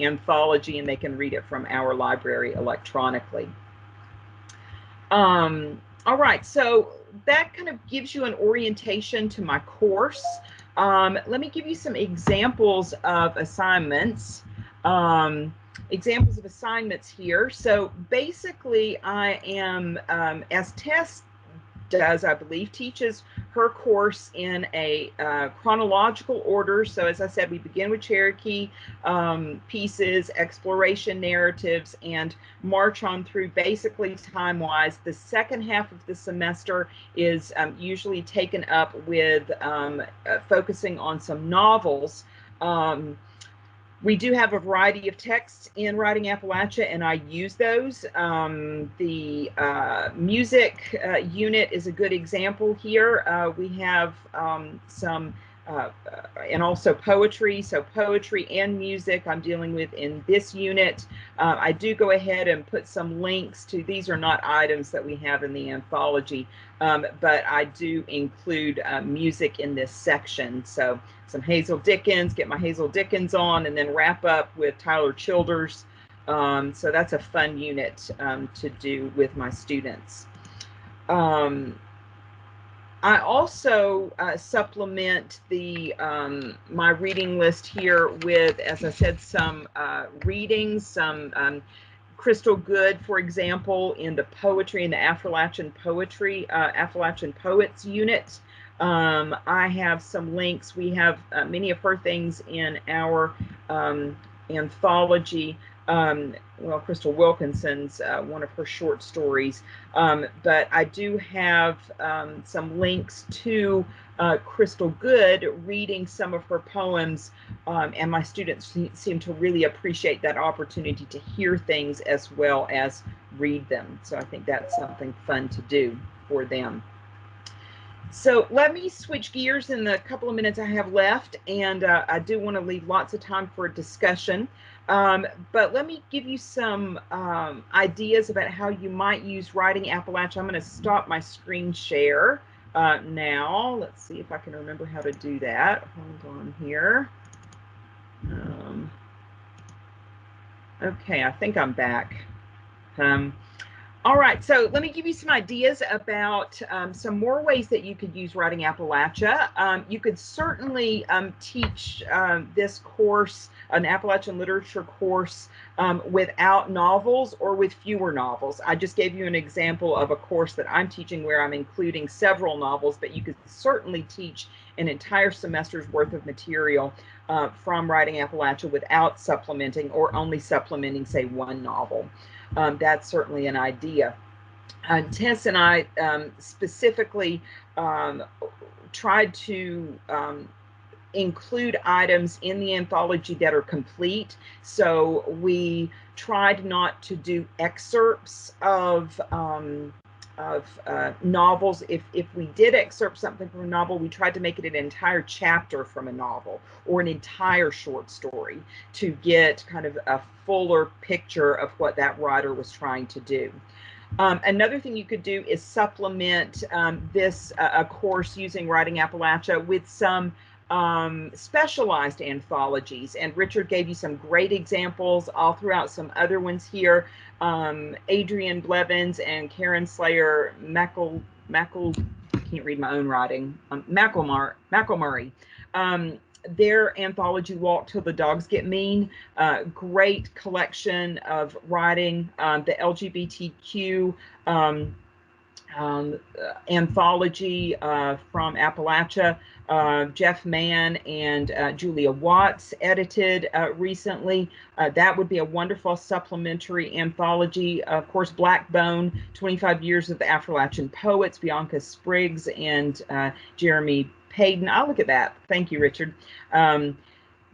anthology, and they can read it from our library electronically. All right, so that kind of gives you an orientation to my course. Let me give you some examples of assignments. Examples of assignments here. So basically, I am, as Tess does, I believe, teaches her course in a chronological order. So as I said, we begin with Cherokee pieces, exploration narratives, and march on through basically time-wise. The second half of the semester is usually taken up with focusing on some novels. We do have a variety of texts in Writing Appalachia, and I use those. The music unit is a good example here. We have some, and also poetry. So poetry and music I'm dealing with in this unit. I do go ahead and put some links to, these are not items that we have in the anthology, but I do include music in this section. So some Hazel Dickens, get my Hazel Dickens on, and then wrap up with Tyler Childers. So that's a fun unit to do with my students. I also supplement the my reading list here with, as I said, some readings, some Crystal Good, for example, in the poetry, in the Appalachian poetry, Appalachian Poets unit. I have some links. We have many of her things in our anthology. Well, Crystal Wilkinson's one of her short stories, but I do have some links to Crystal Good reading some of her poems, and my students seem to really appreciate that opportunity to hear things as well as read them. So I think that's something fun to do for them. So let me switch gears in the couple of minutes I have left, and I do want to leave lots of time for a discussion. But let me give you some ideas about how you might use Writing Appalachia. I'm going to stop my screen share now. Let's see if I can remember how to do that. Hold on here. Okay, I think I'm back. All right, so let me give you some ideas about some more ways that you could use Writing Appalachia. You could certainly teach this course, an Appalachian literature course, without novels or with fewer novels. I just gave you an example of a course that I'm teaching where I'm including several novels, but you could certainly teach an entire semester's worth of material from Writing Appalachia without supplementing, or only supplementing, say, one novel. That's certainly an idea. Tess and I specifically tried to include items in the anthology that are complete. So we tried not to do excerpts of novels. If we did excerpt something from a novel, we tried to make it an entire chapter from a novel or an entire short story to get kind of a fuller picture of what that writer was trying to do. Another thing you could do is supplement this course using Writing Appalachia with some specialized anthologies, and Richard gave you some great examples. I'll throw out some other ones here. Adrian Blevins and Karen Slayer I can't read my own writing, McElmurray. Their anthology, Walk Till the Dogs Get Mean, great collection of writing. The LGBTQ anthology from Appalachia, Jeff Mann and Julia Watts edited recently. That would be a wonderful supplementary anthology. Of course, Blackbone, 25 Years of the Appalachian Poets, Bianca Spriggs and Jeremy Payden. I'll look at that. Thank you, Richard.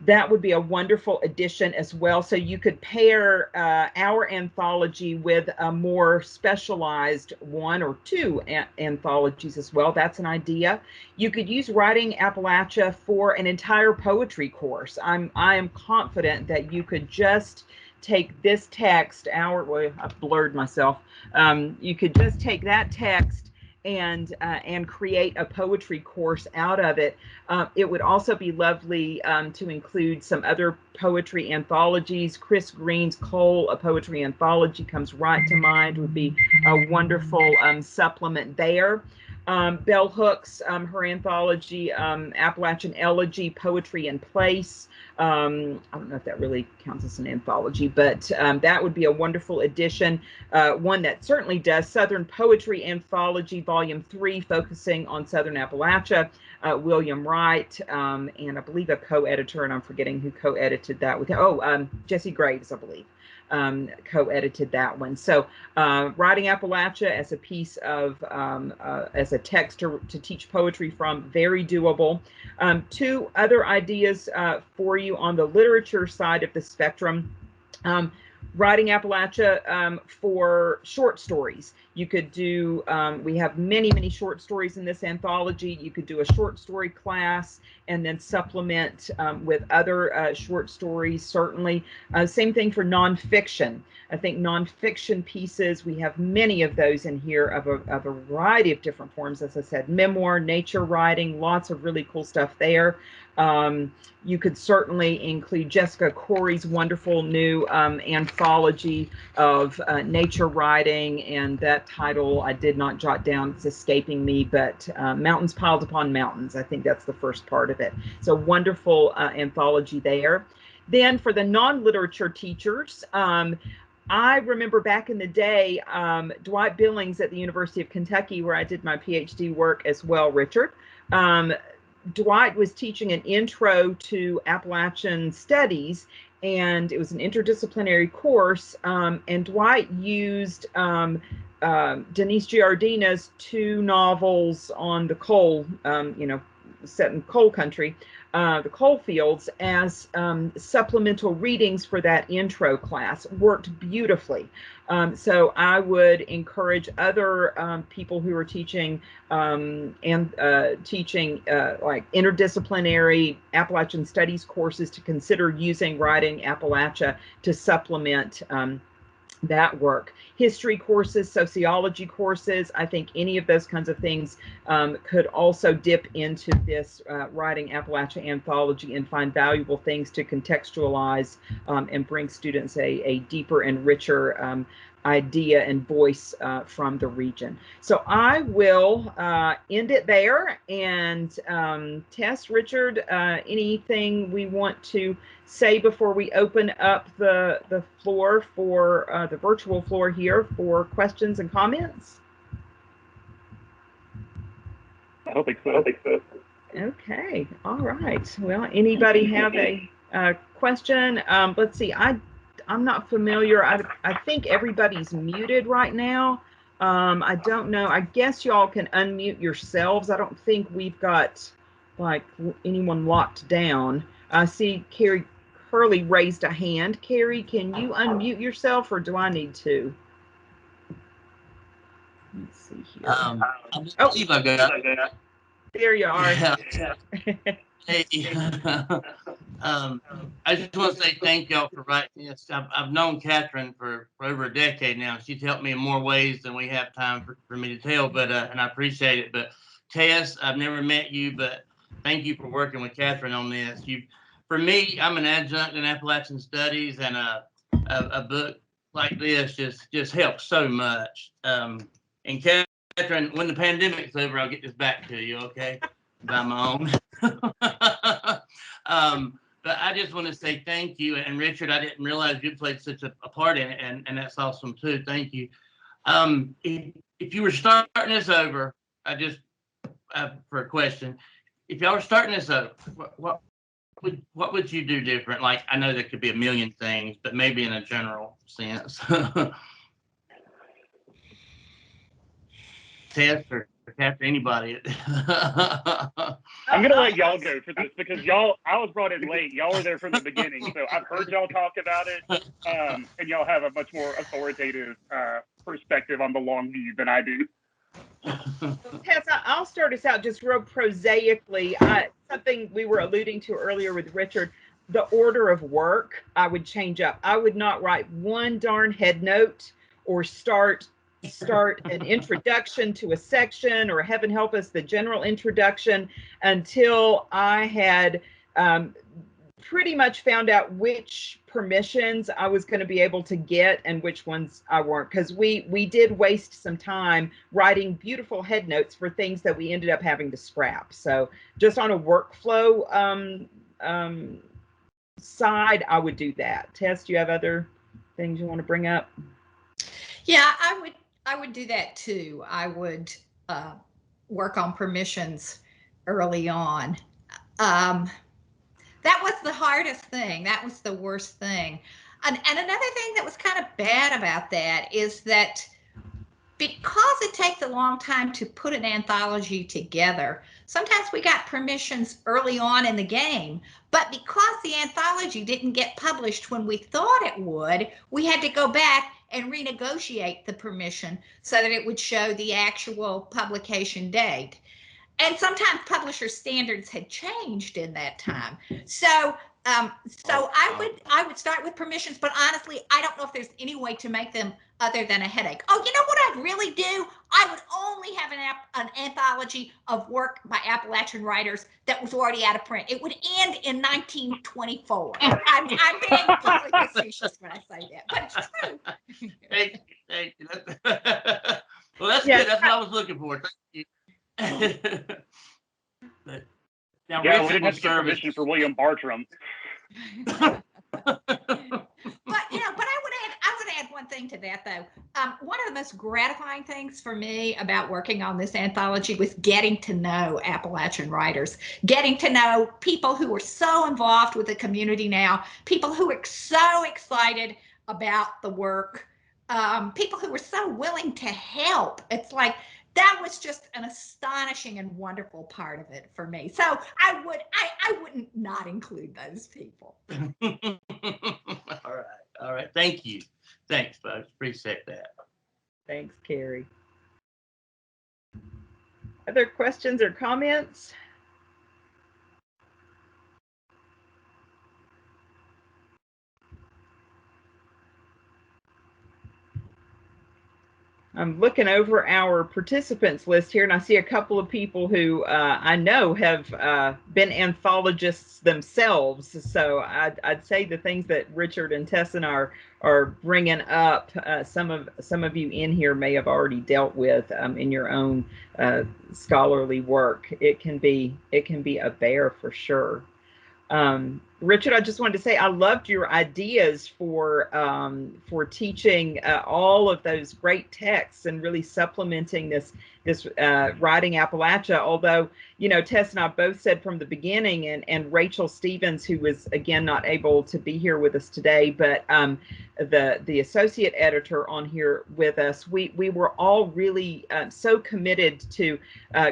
That would be a wonderful addition as well. So you could pair our anthology with a more specialized one or two anthologies as well. That's an idea. You could use Writing Appalachia for an entire poetry course. I am confident that you could just take this text, well, I've blurred myself. You could just take that text and create a poetry course out of it. It would also be lovely to include some other poetry anthologies. Chris Green's Cole, a poetry anthology, comes right to mind, would be a wonderful supplement there. Bell Hooks, her anthology, Appalachian Elegy, Poetry in Place. I don't know if that really counts as an anthology, but that would be a wonderful addition. One that certainly does, Southern Poetry Anthology, Volume 3, focusing on Southern Appalachia, William Wright, and I believe a co-editor, and I'm forgetting who co-edited that with, Jesse Graves, I believe. Co-edited that one. So Writing Appalachia as a piece of, as a text to teach poetry from, very doable. Two other ideas for you on the literature side of the spectrum. Writing Appalachia for short stories. You could do, we have many, many short stories in this anthology. You could do a short story class and then supplement with other short stories, certainly. Same thing for nonfiction. I think nonfiction pieces, we have many of those in here of a variety of different forms. As I said, memoir, nature writing, lots of really cool stuff there. You could certainly include Jessica Corey's wonderful new anthology of nature writing, and that title. I did not jot down, it's escaping me, but Mountains Piled Upon Mountains. I think that's the first part of it. So wonderful anthology there. Then for the non-literature teachers, I remember back in the day, Dwight Billings at the University of Kentucky, where I did my PhD work as well, Richard. Dwight was teaching an intro to Appalachian studies, and it was an interdisciplinary course. And Dwight used Denise Giardina's 2 novels on the coal, set in coal country, the coal fields, as supplemental readings for that intro class. Worked beautifully. So I would encourage other people who are teaching teaching like interdisciplinary Appalachian studies courses to consider using Writing Appalachia to supplement that work. History courses, sociology courses, I think any of those kinds of things could also dip into this Writing Appalachia anthology and find valuable things to contextualize and bring students a deeper and richer idea and voice from the region. So I will end it there. And Tess, Richard, anything we want to say before we open up the floor for the virtual floor here for questions and comments? I don't think so. Okay, all right. Well, anybody have a question? Let's see. I'm not familiar. I think everybody's muted right now. I don't know. I guess y'all can unmute yourselves. I don't think we've got like anyone locked down. I see Carrie Hurley raised a hand. Carrie, can you unmute yourself, or do I need to? Let's see here. I believe I got it. There you are. Yeah. Hey, I just want to say thank y'all for writing this. I've known Catherine for over a decade now. She's helped me in more ways than we have time for me to tell, but and I appreciate it. But Tess, I've never met you, but thank you for working with Catherine on this. For me, I'm an adjunct in Appalachian Studies, and a book like this just helps so much. And Catherine, when the pandemic's over, I'll get this back to you, okay? By my own. But I just want to say thank you. And Richard, I didn't realize you played such a part in it, and that's awesome too. Thank you. If you were starting this over, for a question, if y'all were starting this over, what would you do different? Like, I know there could be a million things, but maybe in a general sense. Tess or Catherine, anybody. I'm gonna let y'all go for this because I was brought in late. Y'all were there from the beginning, so I've heard y'all talk about it, and y'all have a much more authoritative perspective on the long view than I do. Tess, I'll start us out just real prosaically. Something we were alluding to earlier with Richard, the order of work I would change up. I would not write one darn head note or start an introduction to a section, or heaven help us, the general introduction, until I had pretty much found out which permissions I was going to be able to get and which ones I weren't, because we did waste some time writing beautiful head notes for things that we ended up having to scrap. So just on a workflow side, I would do that. Tess, do you have other things you want to bring up? Yeah, I would do that too. I would work on permissions early on. That was the hardest thing. That was the worst thing. And another thing that was kind of bad about that is that because it takes a long time to put an anthology together, sometimes we got permissions early on in the game, but because the anthology didn't get published when we thought it would, we had to go back and renegotiate the permission so that it would show the actual publication date. And sometimes publisher standards had changed in that time. So I would start with permissions, but honestly, I don't know if there's any way to make them other than a headache. Oh, you know what I'd really do? I would only have an anthology of work by Appalachian writers that was already out of print. It would end in 1924. I'm being totally facetious when I say that, but it's true. Thank you. Well, that's good. That's what I was looking for. Thank you. But now, Yeah, we Richard didn't will have to get serve permission as. for William Bartram. But I would add one thing to that though. One of the most gratifying things for me about working on this anthology was getting to know Appalachian writers, getting to know people who are so involved with the community now, people who are so excited about the work, people who were so willing to help. It's like that was just an astonishing and wonderful part of it for me. So I wouldn't not include those people. All right. Thank you. Thanks, folks. Appreciate that. Thanks, Carrie. Other questions or comments? I'm looking over our participants list here, and I see a couple of people who I know have been anthologists themselves. So I'd say the things that Richard and Tessa are bringing up, some of you in here may have already dealt with in your own scholarly work. It can be a bear for sure. Richard, I just wanted to say I loved your ideas for teaching all of those great texts and really supplementing this writing Appalachia. Although, you know, Tess and I both said from the beginning, and Rachel Stevens, who was again not able to be here with us today, but the associate editor on here with us, we were all really so committed to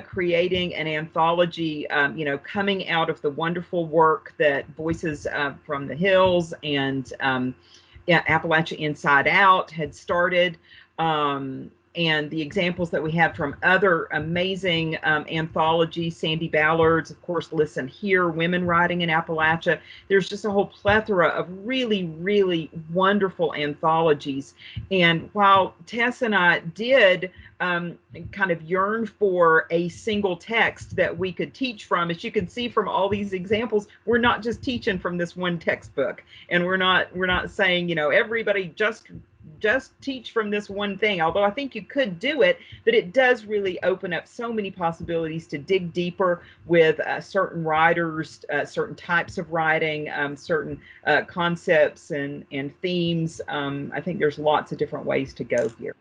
creating an anthology, you know, coming out of the wonderful work that Voices from the Hills and Appalachia Inside Out had started, and the examples that we have from other amazing anthologies, Sandy Ballard's, of course, Listen Here, Women Writing in Appalachia. There's just a whole plethora of really, really wonderful anthologies. And while Tess and I did kind of yearn for a single text that we could teach from, as you can see from all these examples, we're not just teaching from this one textbook, and we're not saying, you know, everybody just teach from this one thing, although I think you could do it, but it does really open up so many possibilities to dig deeper with certain writers, certain types of writing, certain concepts and themes. I think there's lots of different ways to go here.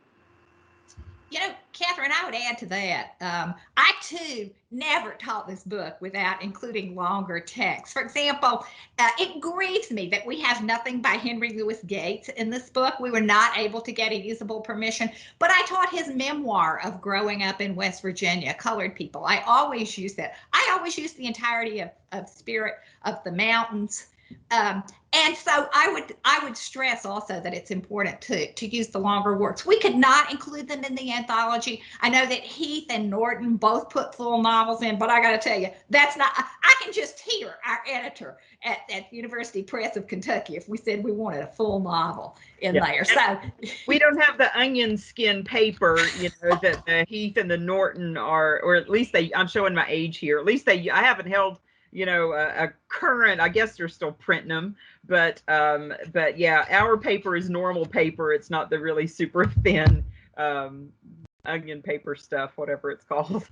You know, Catherine, I would add to that. I too never taught this book without including longer text. For example, it grieves me that we have nothing by Henry Louis Gates in this book. We were not able to get a usable permission, but I taught his memoir of growing up in West Virginia, colored people. I always use that. I always use the entirety of Spirit of the Mountains. And so I would stress also that it's important to use the longer works. We could not include them in the anthology. I know that Heath and Norton both put full novels in, but I got to tell you, that's not, I can just hear our editor at University Press of Kentucky if we said we wanted a full novel in there. So we don't have the onion skin paper, you know, that the Heath and the Norton are, or at least I'm showing my age here. At least I haven't held, you know, a current, I guess they're still printing them, but yeah, our paper is normal paper. It's not the really super thin onion paper stuff, whatever it's called.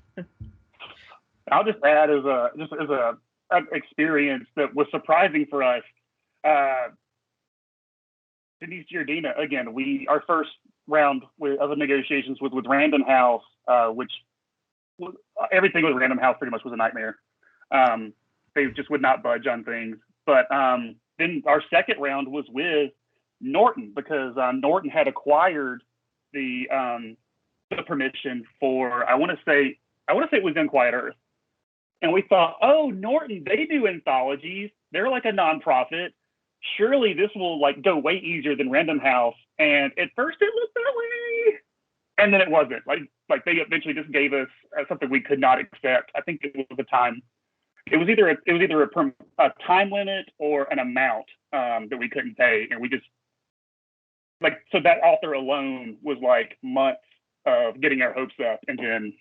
I'll just add as an experience that was surprising for us. Denise Giardina, again, our first round of the negotiations was with Random House, which everything with Random House pretty much was a nightmare. They just would not budge on things. But then our second round was with Norton, because Norton had acquired the permission for, I want to say it was In Quiet Earth. And we thought, oh, Norton, they do anthologies. They're like a nonprofit. Surely this will like go way easier than Random House. And at first it looked that way. And then it wasn't. Like they eventually just gave us something we could not accept. I think it was a time. It was either a time limit or an amount that we couldn't pay, and we just so that author alone was like months of getting our hopes up, and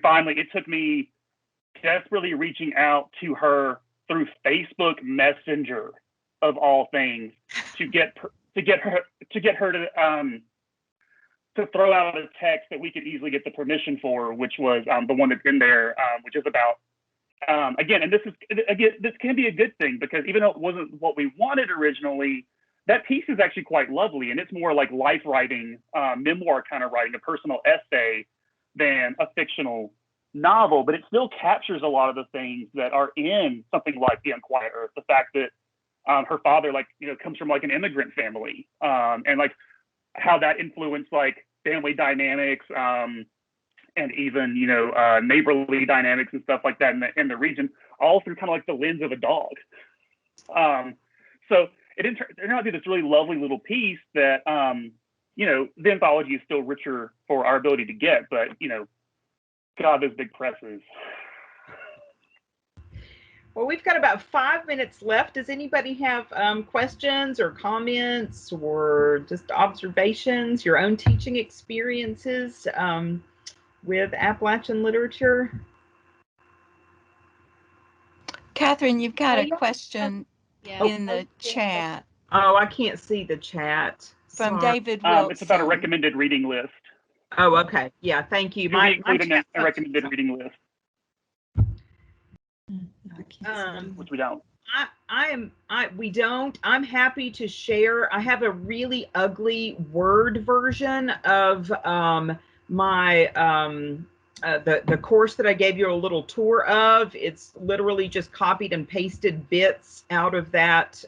finally it took me desperately reaching out to her through Facebook Messenger of all things to get her to throw out a text that we could easily get the permission for, which was the one that's in there, which is about, again, and this can be a good thing, because even though it wasn't what we wanted originally, that piece is actually quite lovely, and it's more like life writing, memoir kind of writing, a personal essay, than a fictional novel, but it still captures a lot of the things that are in something like The Unquiet Earth. The fact that her father, like, you know, comes from like an immigrant family, and like how that influenced like family dynamics, and even, you know, neighborly dynamics and stuff like that in the region, all through kind of like the lens of a dog. So it turned out to be this really lovely little piece that, you know, the anthology is still richer for our ability to get, but, you know, God, those big presses. Well, we've got about 5 minutes left. Does anybody have questions or comments or just observations, your own teaching experiences with Appalachian literature? Catherine, you've got a question in the chat. Oh, I can't see the chat. From Sorry. David Wilson. It's about a recommended reading list. Oh, okay. Yeah, thank you. We include a recommended reading list. Which we don't. We don't. I'm happy to share. I have a really ugly Word version of my the course that I gave you a little tour of. It's literally just copied and pasted bits out of that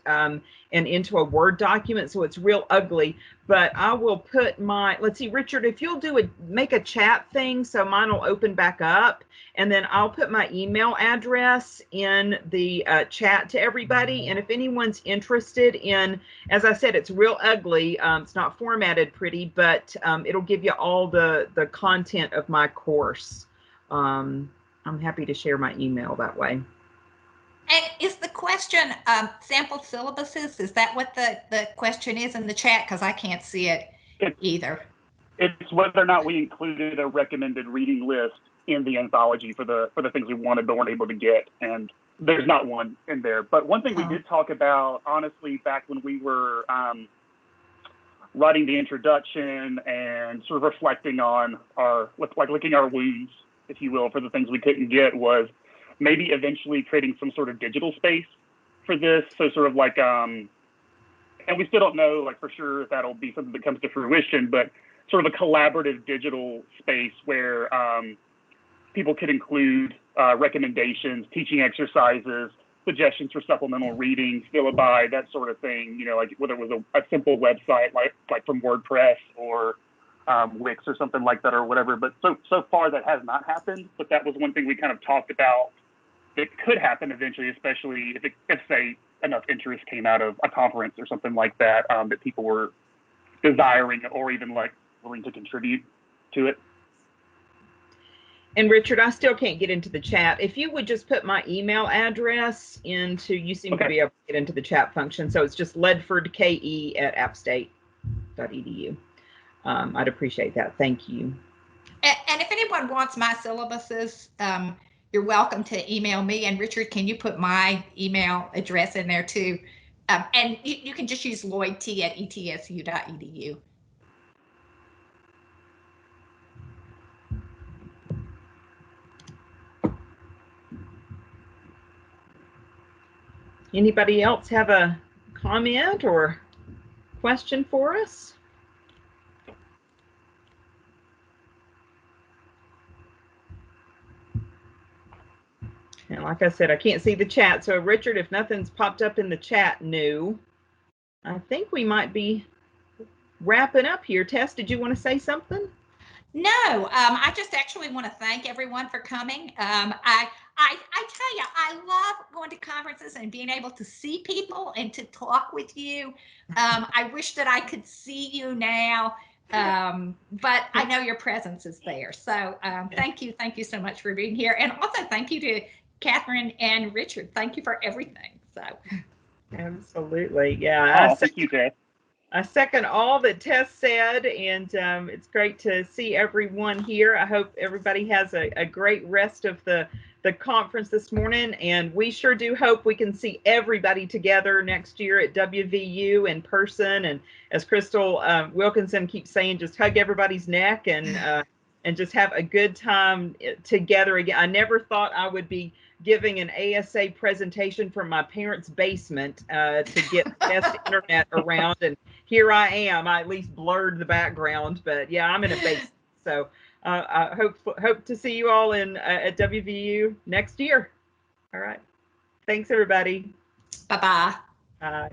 and into a Word document, so it's real ugly. But I will put my, let's see, Richard, if you'll make a chat thing so mine will open back up, and then I'll put my email address in the chat to everybody. And if anyone's interested in, as I said, it's real ugly. It's not formatted pretty, but it'll give you all the content of my course. I'm happy to share my email that way. And is the question sample syllabuses? Is that what the question is in the chat? Because I can't see it either. It's whether or not we included a recommended reading list in the anthology for the things we wanted but weren't able to get, and there's not one in there. But one thing we did talk about, honestly, back when we were writing the introduction and sort of reflecting on our, like licking our wounds, if you will, for the things we couldn't get, was maybe eventually creating some sort of digital space for this. So sort of like, and we still don't know like for sure if that'll be something that comes to fruition, but sort of a collaborative digital space where people could include recommendations, teaching exercises, suggestions for supplemental reading, syllabi, that sort of thing, you know, like whether it was a simple website like from WordPress or Wix or something like that or whatever. But so far that has not happened, but that was one thing we kind of talked about. It could happen eventually, especially if say enough interest came out of a conference or something like that, that people were desiring or even like willing to contribute to it. And Richard, I still can't get into the chat. If you would just put my email address into, you seem to be able to get into the chat function. So it's just ledfordke@appstate.edu. I'd appreciate that. Thank you. And if anyone wants my syllabuses, you're welcome to email me. And Richard, can you put my email address in there too? And you can just use lloydt@etsu.edu. Anybody else have a comment or question for us? And like I said, I can't see the chat. So Richard, if nothing's popped up in the chat new, I think we might be wrapping up here. Tess, did you want to say something? No, I just actually want to thank everyone for coming. I tell you, I love going to conferences and being able to see people and to talk with you. I wish that I could see you now, but I know your presence is there. So thank you so much for being here. And also thank you to Catherine and Richard. Thank you for everything. So absolutely. Yeah. Thank you, Tess. I second all that Tess said, and it's great to see everyone here. I hope everybody has a great rest of the the conference this morning, and we sure do hope we can see everybody together next year at WVU in person. And as Crystal Wilkinson keeps saying, just hug everybody's neck and just have a good time together again. I never thought I would be giving an ASA presentation from my parents' basement to get the best internet around, and here I am. I at least blurred the background, but yeah, I'm in a basement. So I hope to see you all in at WVU next year. All right. Thanks, everybody. Bye-bye. Bye.